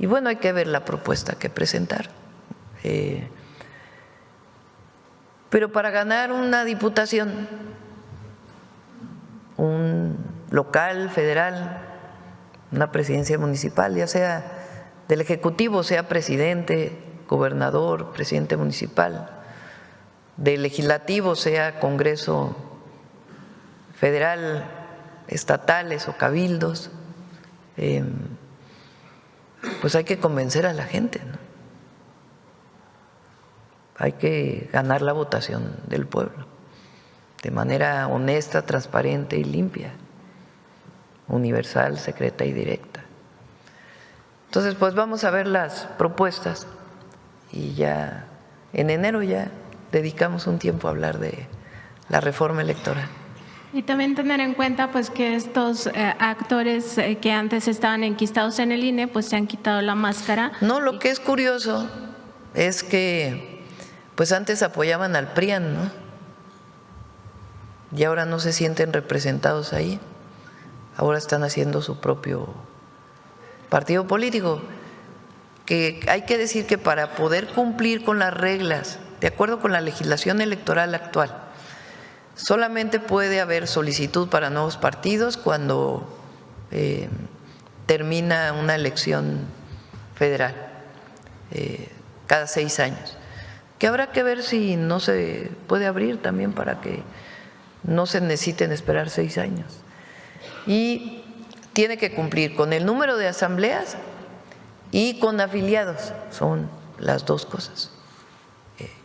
Y bueno, hay que ver la propuesta que presentar. Pero para ganar una diputación, un local, federal, una presidencia municipal, ya sea del Ejecutivo, sea presidente, gobernador, presidente municipal, del Legislativo, sea Congreso federal, estatales o cabildos, pues hay que convencer a la gente, ¿no? Hay que ganar la votación del pueblo de manera honesta, transparente y limpia, universal, secreta y directa. Entonces, pues vamos a ver las propuestas y ya en enero ya dedicamos un tiempo a hablar de la reforma electoral. Y también tener en cuenta pues que estos actores que antes estaban enquistados en el INE pues se han quitado la máscara. No, lo que es curioso es que pues antes apoyaban al PRIAN, ¿no? Y ahora no se sienten representados ahí. Ahora están haciendo su propio partido político, que hay que decir que para poder cumplir con las reglas, de acuerdo con la legislación electoral actual, solamente puede haber solicitud para nuevos partidos cuando termina una elección federal, cada 6 años, que habrá que ver si no se puede abrir también para que no se necesiten esperar 6 años. Y tiene que cumplir con el número de asambleas y con afiliados, son las 2 cosas.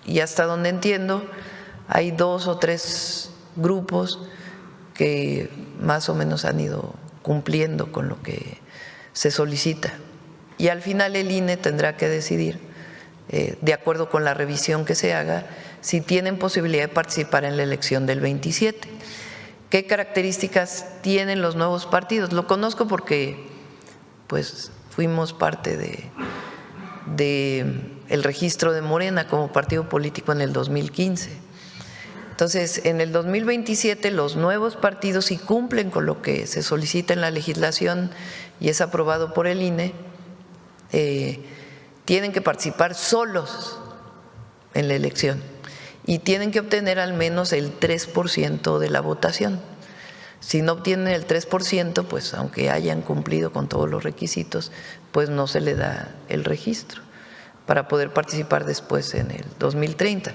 Y hasta donde entiendo, hay 2 o 3 grupos que más o menos han ido cumpliendo con lo que se solicita. Y al final el INE tendrá que decidir, de acuerdo con la revisión que se haga, si tienen posibilidad de participar en la elección del 27. ¿Qué características tienen los nuevos partidos? Lo conozco porque pues fuimos parte de el registro de Morena como partido político en el 2015. Entonces, en el 2027 los nuevos partidos, si cumplen con lo que se solicita en la legislación y es aprobado por el INE, tienen que participar solos en la elección y tienen que obtener al menos el 3% de la votación. Si no obtienen el 3%, pues aunque hayan cumplido con todos los requisitos, pues no se le da el registro para poder participar después en el 2030.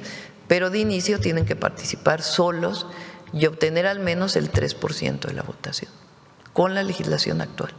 Pero de inicio tienen que participar solos y obtener al menos el 3% de la votación, con la legislación actual.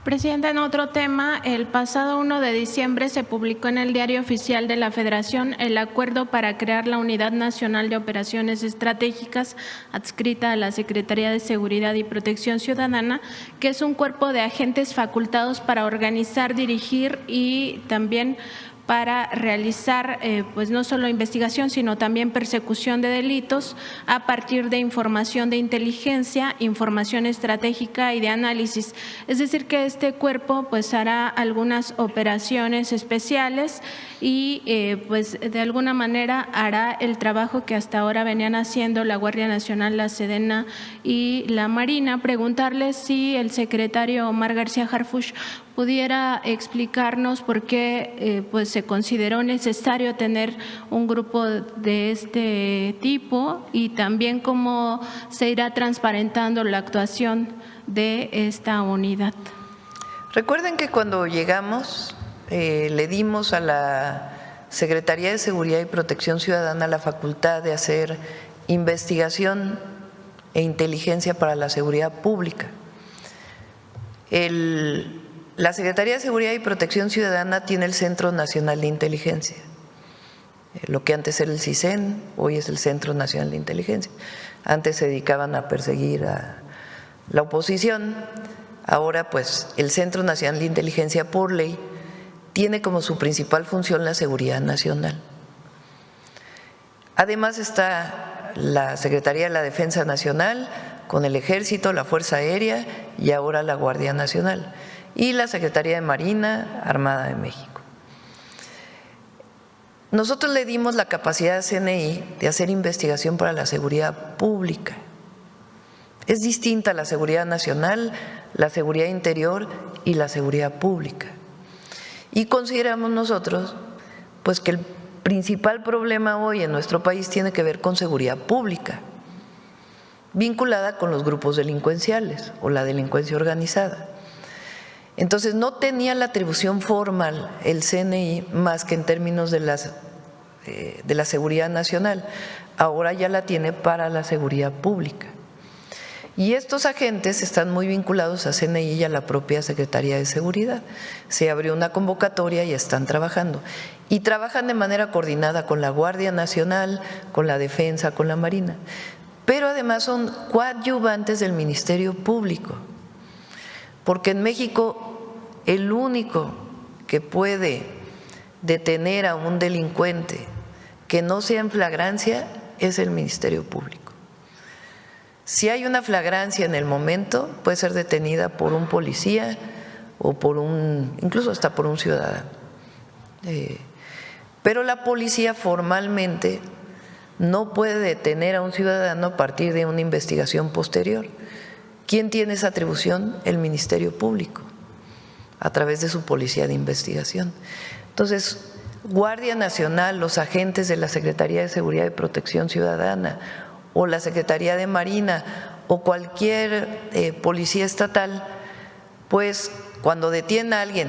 Presidenta, en otro tema, el pasado 1 de diciembre se publicó en el Diario Oficial de la Federación el acuerdo para crear la Unidad Nacional de Operaciones Estratégicas adscrita a la Secretaría de Seguridad y Protección Ciudadana, que es un cuerpo de agentes facultados para organizar, dirigir y también para realizar pues no solo investigación, sino también persecución de delitos a partir de información de inteligencia, información estratégica y de análisis. Es decir, que este cuerpo pues hará algunas operaciones especiales y pues de alguna manera hará el trabajo que hasta ahora venían haciendo la Guardia Nacional, la Sedena y la Marina. Preguntarle si el secretario Omar García Harfuch pudiera explicarnos por qué pues se consideró necesario tener un grupo de este tipo y también cómo se irá transparentando la actuación de esta unidad. Recuerden que cuando llegamos le dimos a la Secretaría de Seguridad y Protección Ciudadana la facultad de hacer investigación e inteligencia para la seguridad pública. La Secretaría de Seguridad y Protección Ciudadana tiene el Centro Nacional de Inteligencia, lo que antes era el CISEN, hoy es el Centro Nacional de Inteligencia. Antes se dedicaban a perseguir a la oposición, ahora pues el Centro Nacional de Inteligencia por ley tiene como su principal función la seguridad nacional. Además está la Secretaría de la Defensa Nacional con el Ejército, la Fuerza Aérea y ahora la Guardia Nacional, y la Secretaría de Marina Armada de México. Nosotros le dimos la capacidad a CNI de hacer investigación para la seguridad pública. Es distinta la seguridad nacional, la seguridad interior y la seguridad pública. Y consideramos nosotros pues que el principal problema hoy en nuestro país tiene que ver con seguridad pública, vinculada con los grupos delincuenciales o la delincuencia organizada. Entonces no tenía la atribución formal el CNI más que en términos de la seguridad nacional, ahora ya la tiene para la seguridad pública. Y estos agentes están muy vinculados a CNI y a la propia Secretaría de Seguridad. Se abrió una convocatoria y están trabajando. Y trabajan de manera coordinada con la Guardia Nacional, con la Defensa, con la Marina. Pero además son coadyuvantes del Ministerio Público. Porque en México el único que puede detener a un delincuente que no sea en flagrancia es el Ministerio Público. Si hay una flagrancia en el momento, puede ser detenida por un policía o incluso hasta por un ciudadano. Pero la policía formalmente no puede detener a un ciudadano a partir de una investigación posterior. ¿Quién tiene esa atribución? El Ministerio Público, a través de su policía de investigación. Entonces, Guardia Nacional, los agentes de la Secretaría de Seguridad y Protección Ciudadana o la Secretaría de Marina o cualquier policía estatal, pues cuando detiene a alguien,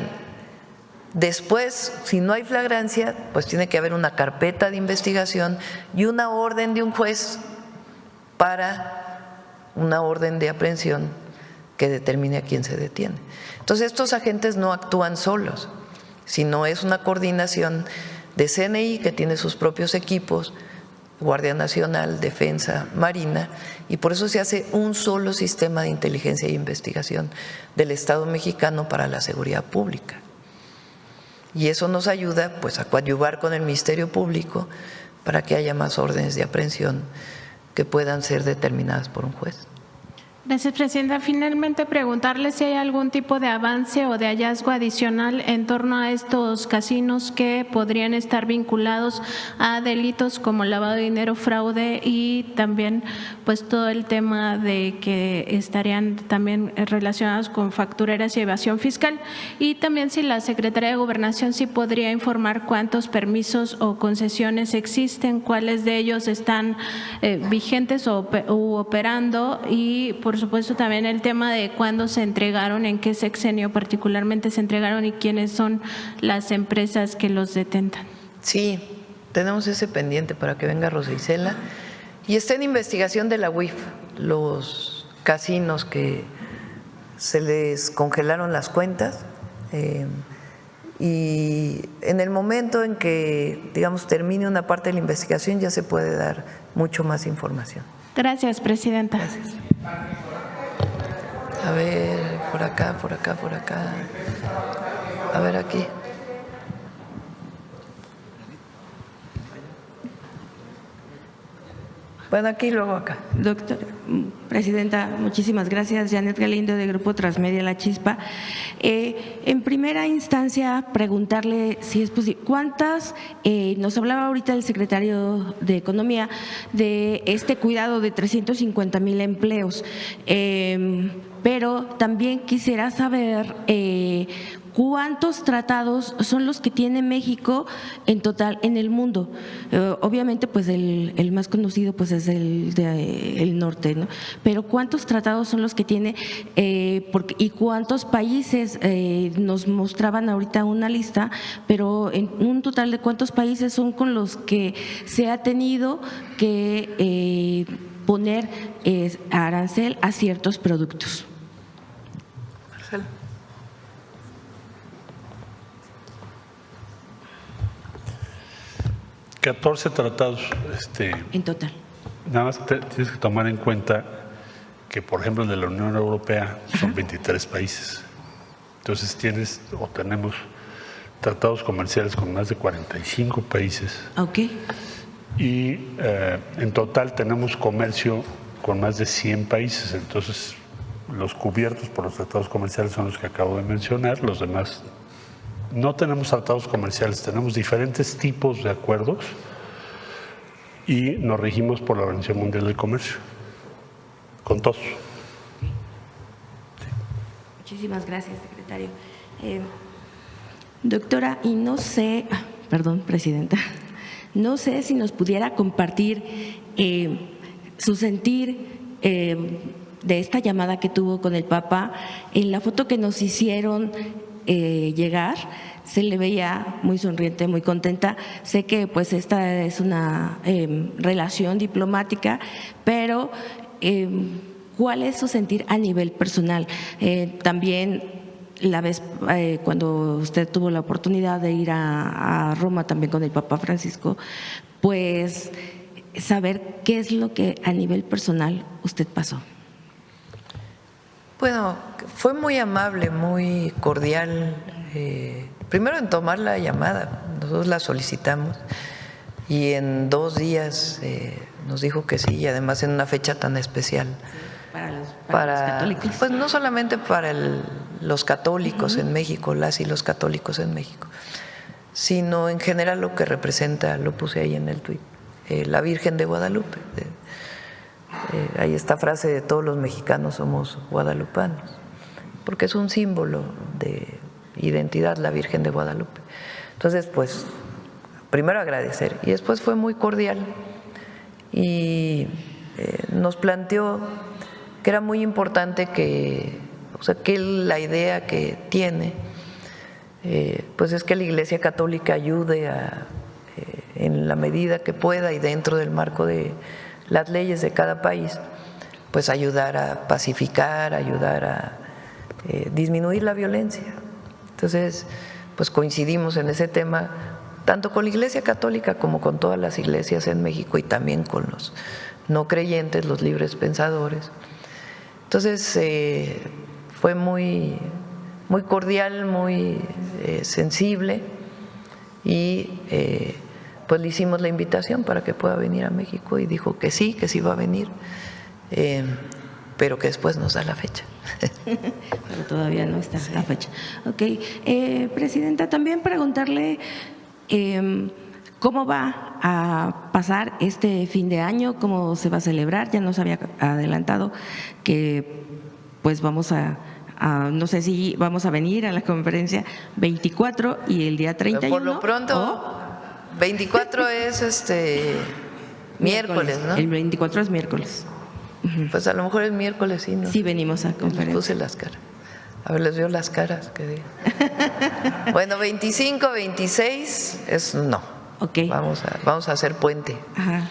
después, si no hay flagrancia, pues tiene que haber una carpeta de investigación y una orden de un juez para una orden de aprehensión que determine a quién se detiene. Entonces, estos agentes no actúan solos, sino es una coordinación de CNI que tiene sus propios equipos, Guardia Nacional, Defensa, Marina, y por eso se hace un solo sistema de inteligencia e investigación del Estado mexicano para la seguridad pública. Y eso nos ayuda pues a coadyuvar con el Ministerio Público para que haya más órdenes de aprehensión que puedan ser determinadas por un juez. Gracias, Presidenta. Finalmente, preguntarle si hay algún tipo de avance o de hallazgo adicional en torno a estos casinos que podrían estar vinculados a delitos como lavado de dinero, fraude y también pues todo el tema de que estarían también relacionados con factureras y evasión fiscal. Y también si la Secretaría de Gobernación sí podría informar cuántos permisos o concesiones existen, cuáles de ellos están vigentes u operando, y por supuesto también el tema de cuándo se entregaron, en qué sexenio particularmente se entregaron y quiénes son las empresas que los detentan. Sí, tenemos ese pendiente para que venga Rosa Isela. Y está en investigación de la UIF, los casinos que se les congelaron las cuentas. Y en el momento en que, digamos, termine una parte de la investigación ya se puede dar mucho más información. Gracias, Presidenta. Gracias. A ver, por acá, por acá, por acá. A ver, aquí. Bueno, aquí y luego acá. Presidenta, muchísimas gracias. Janet Galindo, de Grupo Transmedia La Chispa. En primera instancia, preguntarle si es posible, ¿cuántas, nos hablaba ahorita el secretario de Economía de este cuidado de 350,000 empleos, pero también quisiera saber ¿cuántos tratados son los que tiene México en total en el mundo? Obviamente, pues el más conocido pues es el norte, ¿no? Pero ¿cuántos tratados son los que tiene y cuántos países? Nos mostraban ahorita una lista, pero en un total de cuántos países son con los que se ha tenido que poner arancel a ciertos productos. Marcelo. $14 tratados. En total. Nada más tienes que tomar en cuenta que, por ejemplo, de la Unión Europea son 23 países. Entonces tenemos tratados comerciales con más de 45 países. Ok. Y en total tenemos comercio con más de 100 países. Entonces, los cubiertos por los tratados comerciales son los que acabo de mencionar. Los demás no tenemos tratados comerciales, tenemos diferentes tipos de acuerdos y nos regimos por la Organización Mundial del Comercio, con todos. Sí. Muchísimas gracias, secretario. Doctora, y no sé, perdón, presidenta, no sé si nos pudiera compartir su sentir de esta llamada que tuvo con el Papa. En la foto que nos hicieron llegar, se le veía muy sonriente, muy contenta. Sé que pues esta es una relación diplomática, pero ¿cuál es su sentir a nivel personal? También la vez cuando usted tuvo la oportunidad de ir a Roma también con el Papa Francisco, pues saber qué es lo que a nivel personal usted pasó. Bueno, fue muy amable, muy cordial. Primero en tomar la llamada, nosotros la solicitamos y en 2 días nos dijo que sí, y además en una fecha tan especial. Para los católicos. Pues no solamente para los católicos en México, las y los católicos en México, sino en general lo que representa, lo puse ahí en el tuit, la Virgen de Guadalupe. Hay esta frase de todos los mexicanos somos guadalupanos, porque es un símbolo de identidad la Virgen de Guadalupe. Entonces, pues, primero agradecer y después fue muy cordial y nos planteó que era muy importante que la idea que tiene, pues es que la Iglesia Católica ayude en la medida que pueda y dentro del marco de las leyes de cada país, pues ayudar a pacificar, ayudar a disminuir la violencia. Entonces, pues coincidimos en ese tema tanto con la Iglesia Católica como con todas las iglesias en México y también con los no creyentes, los libres pensadores. Entonces fue muy cordial, muy sensible y pues le hicimos la invitación para que pueda venir a México y dijo que sí va a venir, pero que después nos da la fecha. Pero todavía no está la fecha. Ok. Presidenta, también preguntarle cómo va a pasar este fin de año, cómo se va a celebrar. Ya nos había adelantado que pues vamos a no sé si vamos a venir a la conferencia 24 y el día 31. Por lo pronto, 24 es miércoles, ¿no? El 24 es miércoles. Pues a lo mejor el miércoles sí, ¿no? Sí, venimos a conferencia. Les puse las caras. A ver, les veo las caras, que digan. Bueno, 25, 26 es no. Ok. Vamos a hacer puente. Ajá.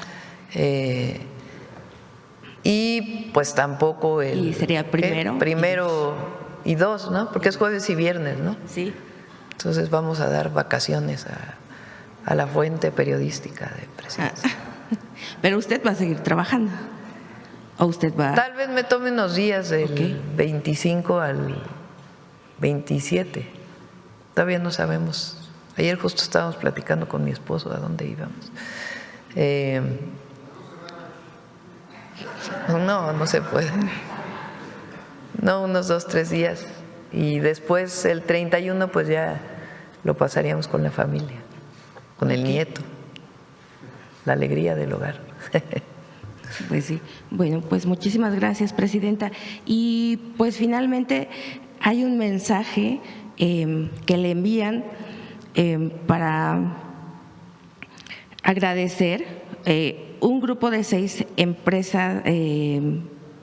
Y pues tampoco ¿Y sería primero? Primero y 2, ¿no? Porque es jueves y viernes, ¿no? Sí. Entonces vamos a dar vacaciones a la fuente periodística de Presidencia. Pero usted va a seguir trabajando. ¿O usted va? Tal vez me tome unos días del 25 al 27. Todavía no sabemos. Ayer justo estábamos platicando con mi esposo a dónde íbamos. No se puede. No, unos 2, 3 días. Y después el 31 pues ya lo pasaríamos con la familia, con el nieto. La alegría del hogar. Pues sí. Bueno, pues muchísimas gracias, Presidenta. Y pues finalmente hay un mensaje que le envían para agradecer un grupo de 6 empresas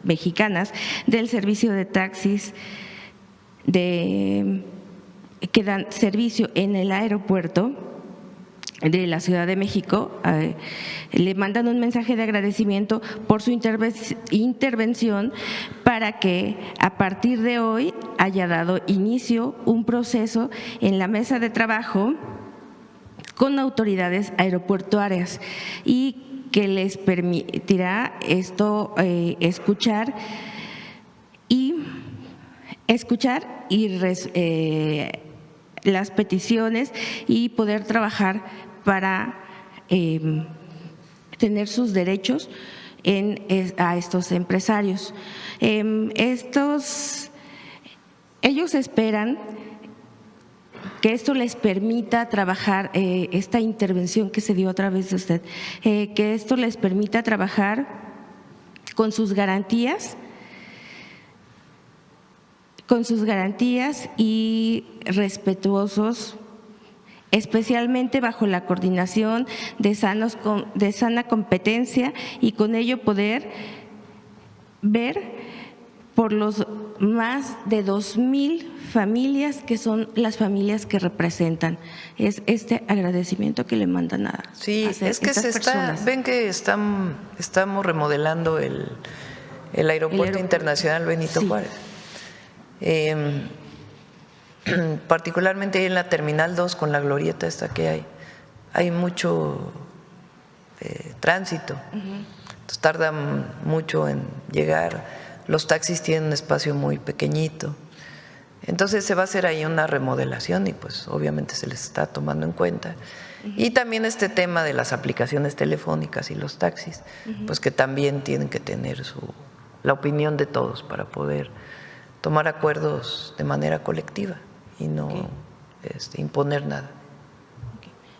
mexicanas del servicio de taxis que dan servicio en el aeropuerto de la Ciudad de México. Le mandan un mensaje de agradecimiento por su intervención para que a partir de hoy haya dado inicio un proceso en la mesa de trabajo con autoridades aeroportuarias y que les permitirá esto escuchar las peticiones y poder trabajar para tener sus derechos a estos empresarios. Ellos esperan que esto les permita trabajar, esta intervención que se dio a través de usted, que esto les permita trabajar con sus garantías y respetuosos, especialmente bajo la coordinación de sana competencia y con ello poder ver por los más de 2,000 familias que son las familias que representan. Es este agradecimiento que le mandan a Sí, hacer es que estas personas. ven que estamos remodelando el aeropuerto internacional Benito Juárez. Particularmente en la Terminal 2 con la glorieta esta que hay mucho tránsito. Entonces tardan mucho en llegar. Los taxis tienen un espacio muy pequeñito. Entonces se va a hacer ahí una remodelación y pues obviamente se les está tomando en cuenta. Y también este tema de las aplicaciones telefónicas y los taxis, pues que también tienen que tener la opinión de todos para poder tomar acuerdos de manera colectiva y no imponer nada.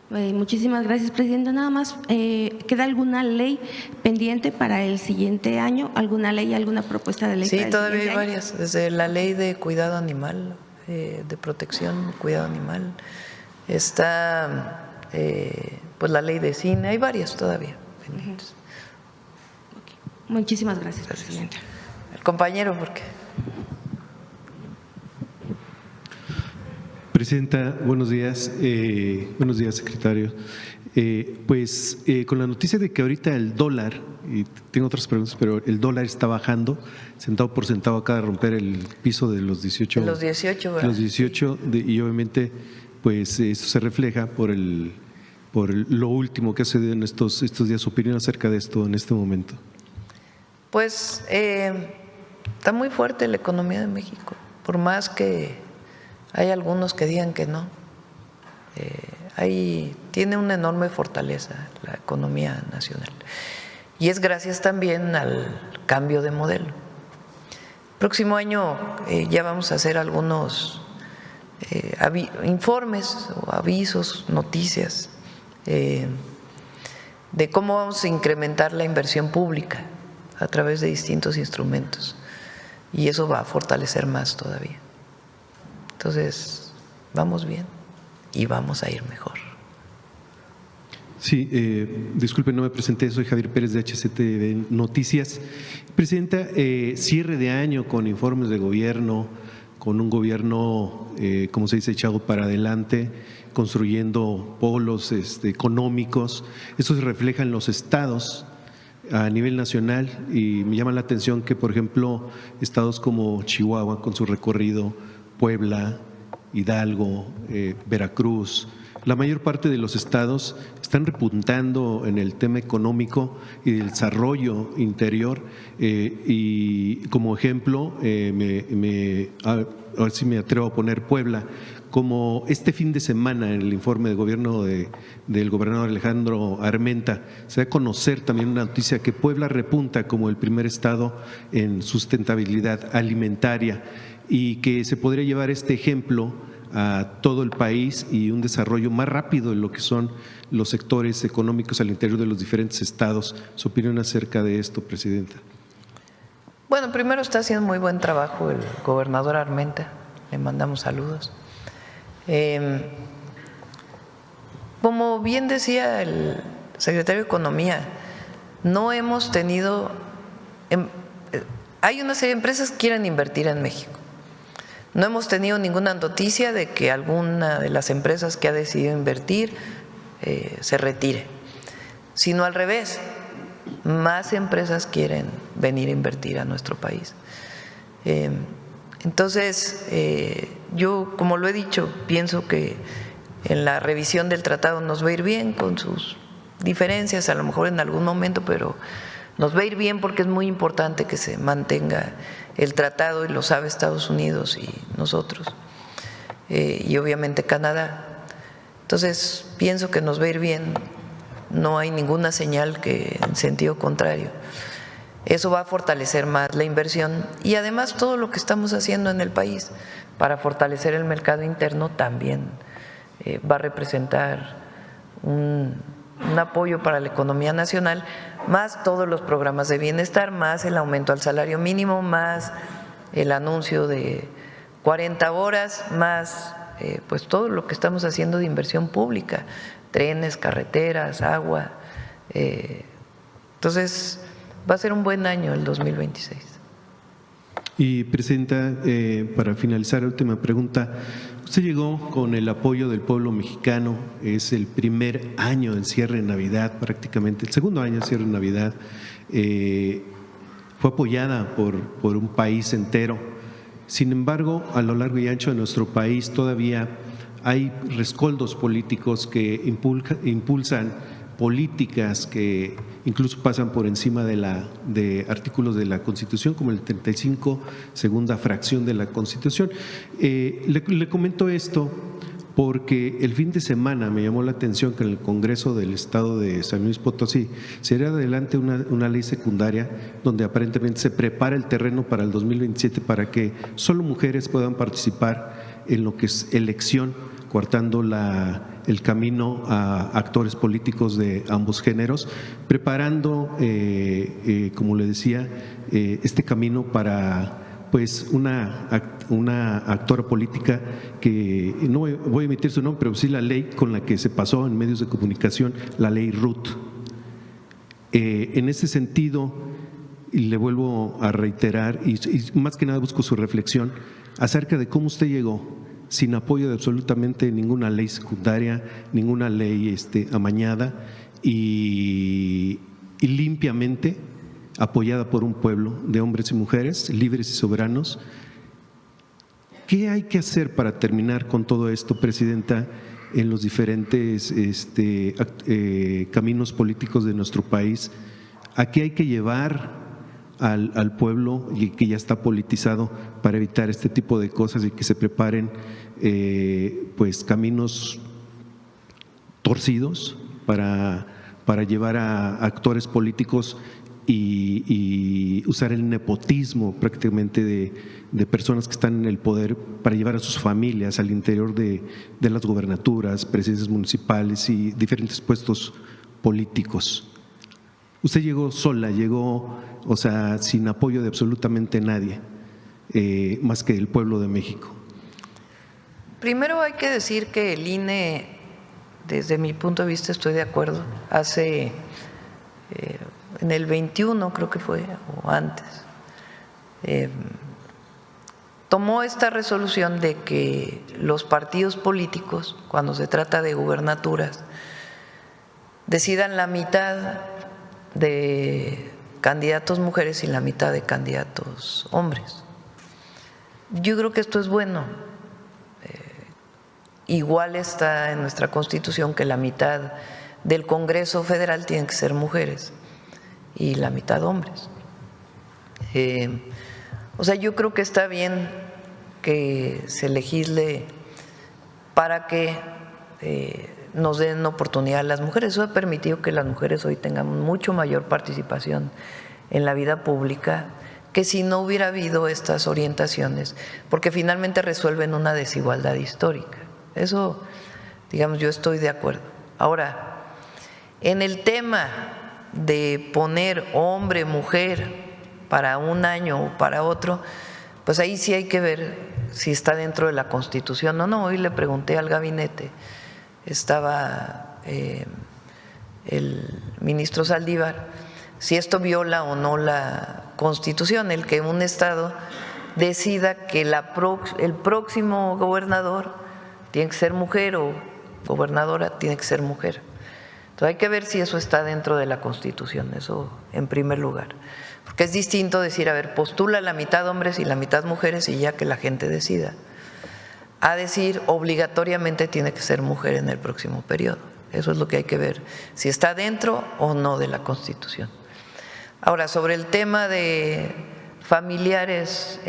Muchísimas gracias, Presidenta. Nada más, ¿queda alguna ley pendiente para el siguiente año? ¿Alguna ley, alguna propuesta de ley? Sí, para el todavía hay siguiente año? varias, desde la ley de cuidado animal, de protección, cuidado animal, está pues la ley de cine, hay varias todavía pendientes. Muchísimas gracias, Presidenta. El compañero, porque… Presidenta, buenos días. Buenos días, secretario. Con la noticia de que ahorita el dólar, y tengo otras preguntas, pero el dólar está bajando, centavo por centavo, acaba de romper el piso de los 18. Los 18, ¿verdad? Los 18, y obviamente, pues esto se refleja por el lo último que ha sucedido en estos días. Su opinión acerca de esto en este momento. Pues está muy fuerte la economía de México, por más que hay algunos que digan que no. Tiene una enorme fortaleza la economía nacional. Y es gracias también al cambio de modelo. Próximo año ya vamos a hacer algunos informes o avisos, noticias de cómo vamos a incrementar la inversión pública a través de distintos instrumentos. Y eso va a fortalecer más todavía. Entonces, vamos bien y vamos a ir mejor. Sí, disculpe, no me presenté, soy Javier Pérez de HCTV Noticias. Presidenta, cierre de año con informes de gobierno, con un gobierno, como se dice, echado para adelante, construyendo polos económicos. Eso se refleja en los estados a nivel nacional y me llama la atención que, por ejemplo, estados como Chihuahua, con su recorrido, Puebla, Hidalgo, Veracruz, la mayor parte de los estados están repuntando en el tema económico y del desarrollo interior y como ejemplo, a ver si me atrevo a poner Puebla, como este fin de semana en el informe de gobierno del gobernador Alejandro Armenta, se da a conocer también una noticia que Puebla repunta como el primer estado en sustentabilidad alimentaria y que se podría llevar este ejemplo a todo el país y un desarrollo más rápido en lo que son los sectores económicos al interior de los diferentes estados. ¿Su opinión acerca de esto, Presidenta? Bueno, primero está haciendo muy buen trabajo el gobernador Armenta, le mandamos saludos. Como bien decía el secretario de Economía, no hemos tenido, hay una serie de empresas que quieren invertir en México. No hemos tenido ninguna noticia de que alguna de las empresas que ha decidido invertir se retire, sino al revés, más empresas quieren venir a invertir a nuestro país. Entonces, yo, como lo he dicho, pienso que en la revisión del tratado nos va a ir bien con sus diferencias, a lo mejor en algún momento, pero nos va a ir bien porque es muy importante que se mantenga el tratado y lo sabe Estados Unidos y nosotros, y obviamente Canadá. Entonces, pienso que nos va a ir bien, no hay ninguna señal que en sentido contrario. Eso va a fortalecer más la inversión y además todo lo que estamos haciendo en el país para fortalecer el mercado interno también va a representar un apoyo para la economía nacional, más todos los programas de bienestar, más el aumento al salario mínimo, más el anuncio de 40 horas, más pues todo lo que estamos haciendo de inversión pública, trenes, carreteras, agua. Entonces, va a ser un buen año el 2026. Y Presidenta, para finalizar, última pregunta. Usted llegó con el apoyo del pueblo mexicano, es el primer año del cierre de Navidad, prácticamente el segundo año del cierre de Navidad. Fue apoyada por un país entero. Sin embargo, a lo largo y ancho de nuestro país todavía hay rescoldos políticos que impulsan políticas que incluso pasan por encima de artículos de la Constitución, como el 35, segunda fracción de la Constitución. Le comento esto porque el fin de semana me llamó la atención que en el Congreso del Estado de San Luis Potosí se hará adelante una ley secundaria donde aparentemente se prepara el terreno para el 2027 para que solo mujeres puedan participar en lo que es elección, coartando el camino a actores políticos de ambos géneros, preparando, como le decía, este camino para pues una actora política que no voy a emitir su nombre, pero sí la ley con la que se pasó en medios de comunicación, la ley Ruth. En ese sentido, y le vuelvo a reiterar, y más que nada busco su reflexión acerca de cómo usted llegó sin apoyo de absolutamente ninguna ley secundaria, ninguna ley amañada y limpiamente apoyada por un pueblo de hombres y mujeres libres y soberanos. ¿Qué hay que hacer para terminar con todo esto, Presidenta? en los diferentes caminos políticos de nuestro país. Aquí hay que llevar al pueblo y que ya está politizado para evitar este tipo de cosas y que se preparen pues caminos torcidos para llevar a actores políticos y usar el nepotismo prácticamente de personas que están en el poder para llevar a sus familias al interior de las gobernaturas, presidencias municipales y diferentes puestos políticos. Usted llegó sola, llegó, o sea, sin apoyo de absolutamente nadie, más que el pueblo de México. Primero hay que decir que el INE, desde mi punto de vista estoy de acuerdo, hace en el 21 creo que fue, o antes, tomó esta resolución de que los partidos políticos, cuando se trata de gubernaturas, decidan la mitad de candidatos mujeres y la mitad de candidatos hombres. Yo creo que esto es bueno. Igual está en nuestra Constitución que la mitad del Congreso Federal tiene que ser mujeres y la mitad hombres. O sea, yo creo que está bien que se legisle para que nos den oportunidad a las mujeres. Eso ha permitido que las mujeres hoy tengan mucho mayor participación en la vida pública que si no hubiera habido estas orientaciones, porque finalmente resuelven una desigualdad histórica. Eso, digamos, yo estoy de acuerdo. Ahora, en el tema de poner hombre, mujer para un año o para otro, pues ahí sí hay que ver si está dentro de la Constitución o no. Hoy le pregunté al gabinete, estaba el ministro Saldívar, si esto viola o no la Constitución, el que un estado decida que el próximo gobernador tiene que ser mujer o gobernadora tiene que ser mujer. Entonces hay que ver si eso está dentro de la Constitución, eso en primer lugar. Porque es distinto decir, a ver, postula la mitad hombres y la mitad mujeres y ya que la gente decida. A decir, obligatoriamente tiene que ser mujer en el próximo periodo. Eso es lo que hay que ver, si está dentro o no de la Constitución. Ahora, sobre el tema de familiares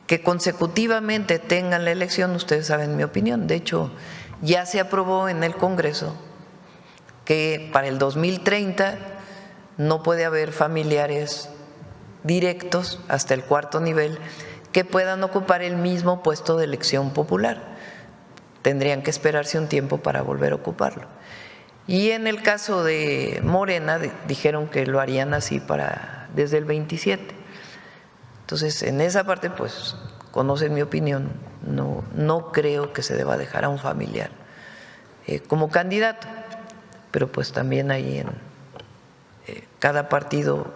que consecutivamente tengan la elección, ustedes saben mi opinión. De hecho, ya se aprobó en el Congreso que para el 2030 no puede haber familiares directos hasta el cuarto nivel que puedan ocupar el mismo puesto de elección popular. Tendrían que esperarse un tiempo para volver a ocuparlo. Y en el caso de Morena dijeron que lo harían así desde el 27. Entonces, en esa parte, pues, conocen mi opinión, no creo que se deba dejar a un familiar como candidato, pero pues también ahí cada partido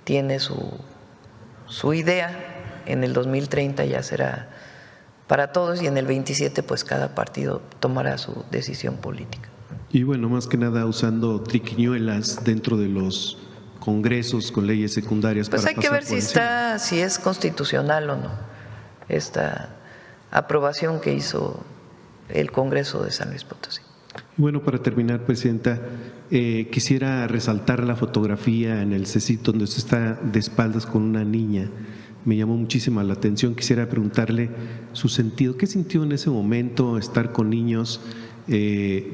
tiene su idea. En el 2030 ya será para todos y en el 27 pues cada partido tomará su decisión política. Y bueno, más que nada usando triquiñuelas dentro de los congresos con leyes secundarias. Pues hay que ver si es constitucional o no esta aprobación que hizo el Congreso de San Luis Potosí. Bueno, para terminar, Presidenta, quisiera resaltar la fotografía en el CECIT donde usted está de espaldas con una niña. Me llamó muchísima la atención. Quisiera preguntarle su sentido. ¿Qué sintió en ese momento estar con niños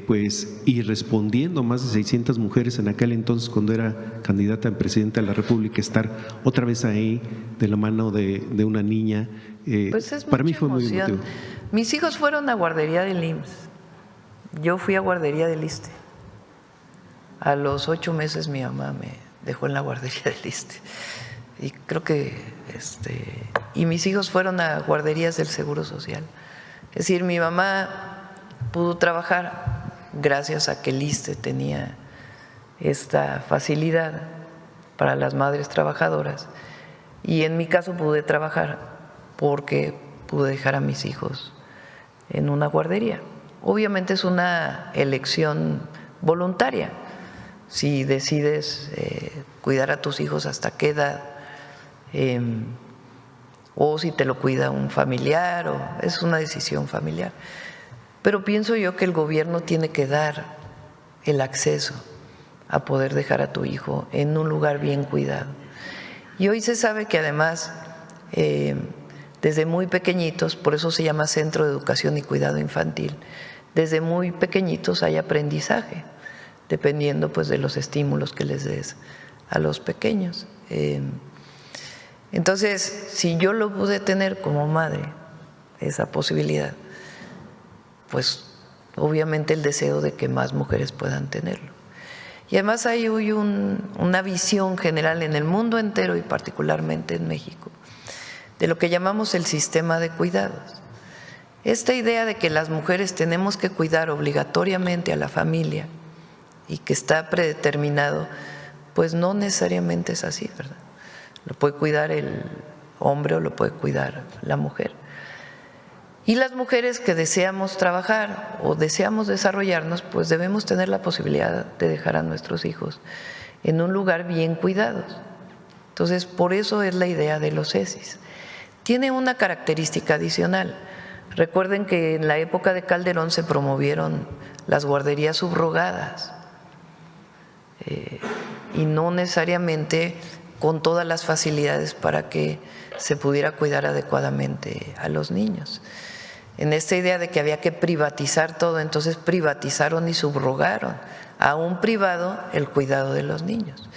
pues y respondiendo a más de 600 mujeres en aquel entonces cuando era candidata a presidenta de la República, estar otra vez ahí de la mano de una niña? Pues es para mí mucha fue muy emoción. emotivo. Mis hijos fueron a guardería del IMSS. Yo fui a guardería del ISSSTE. A los 8 meses mi mamá me dejó en la guardería del ISSSTE. Y creo que y mis hijos fueron a guarderías del Seguro Social. Es decir, mi mamá pudo trabajar gracias a que el ISSSTE tenía esta facilidad para las madres trabajadoras, y en mi caso pude trabajar porque pude dejar a mis hijos en una guardería. Obviamente es una elección voluntaria. Si decides cuidar a tus hijos hasta qué edad, o si te lo cuida un familiar, o es una decisión familiar. Pero pienso yo que el gobierno tiene que dar el acceso a poder dejar a tu hijo en un lugar bien cuidado. Y hoy se sabe que además, desde muy pequeñitos, por eso se llama Centro de Educación y Cuidado Infantil, desde muy pequeñitos hay aprendizaje, dependiendo pues de los estímulos que les des a los pequeños. Entonces, si yo lo pude tener como madre, esa posibilidad, pues obviamente el deseo de que más mujeres puedan tenerlo. Y además hay hoy una visión general en el mundo entero y particularmente en México de lo que llamamos el sistema de cuidados. Esta idea de que las mujeres tenemos que cuidar obligatoriamente a la familia y que está predeterminado, pues no necesariamente es así, ¿verdad? Lo puede cuidar el hombre o lo puede cuidar la mujer. Y las mujeres que deseamos trabajar o deseamos desarrollarnos, pues debemos tener la posibilidad de dejar a nuestros hijos en un lugar bien cuidados. Entonces, por eso es la idea de los CECIS. Tiene una característica adicional. Recuerden que en la época de Calderón se promovieron las guarderías subrogadas y no necesariamente con todas las facilidades para que se pudiera cuidar adecuadamente a los niños. En esta idea de que había que privatizar todo, entonces privatizaron y subrogaron a un privado el cuidado de los niños.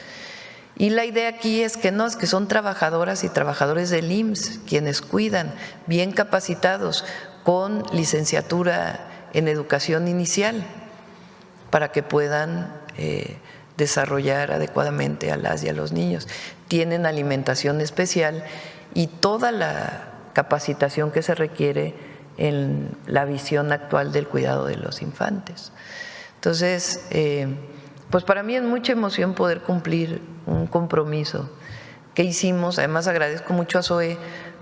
Y la idea aquí es que no, es que son trabajadoras y trabajadores del IMSS quienes cuidan, bien capacitados, con licenciatura en educación inicial, para que puedan desarrollar adecuadamente a las y a los niños. Tienen alimentación especial y toda la capacitación que se requiere en la visión actual del cuidado de los infantes. Entonces, pues para mí es mucha emoción poder cumplir un compromiso que hicimos. Además agradezco mucho a Zoe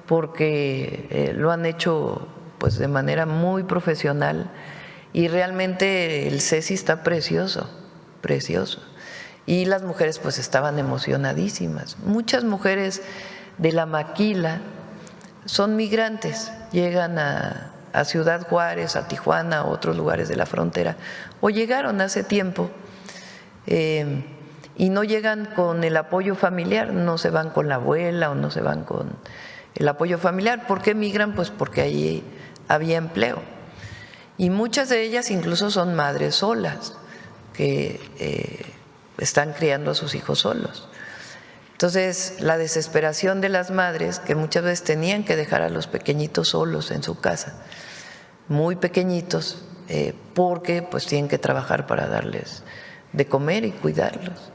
porque lo han hecho pues de manera muy profesional y realmente el CECI está precioso, precioso. Y las mujeres pues estaban emocionadísimas. Muchas mujeres de la maquila son migrantes, llegan a Ciudad Juárez, a Tijuana, a otros lugares de la frontera, o llegaron hace tiempo y no llegan con el apoyo familiar, no se van con la abuela o no se van con el apoyo familiar. ¿Por qué migran? Pues porque allí había empleo. Y muchas de ellas incluso son madres solas, que están criando a sus hijos solos. Entonces, la desesperación de las madres, que muchas veces tenían que dejar a los pequeñitos solos en su casa, muy pequeñitos, porque pues tienen que trabajar para darles de comer y cuidarlos.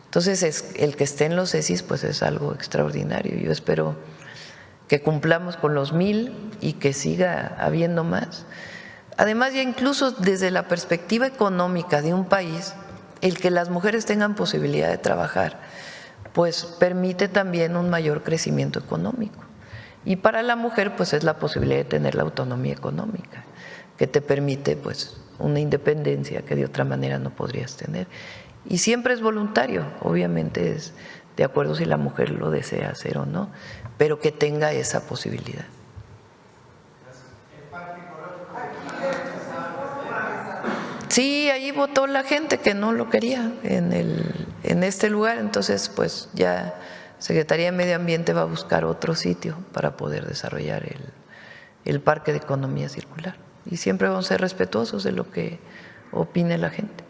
Entonces, el que esté en los CECIS pues es algo extraordinario. Yo espero que cumplamos con los 1000 y que siga habiendo más. Además, ya incluso desde la perspectiva económica de un país, el que las mujeres tengan posibilidad de trabajar, pues permite también un mayor crecimiento económico. Y para la mujer, pues es la posibilidad de tener la autonomía económica, que te permite pues una independencia que de otra manera no podrías tener. Y siempre es voluntario, obviamente es de acuerdo si la mujer lo desea hacer o no, pero que tenga esa posibilidad. Sí, ahí votó la gente que no lo quería en este lugar, entonces pues ya Secretaría de Medio Ambiente va a buscar otro sitio para poder desarrollar el Parque de Economía Circular. Y siempre vamos a ser respetuosos de lo que opine la gente.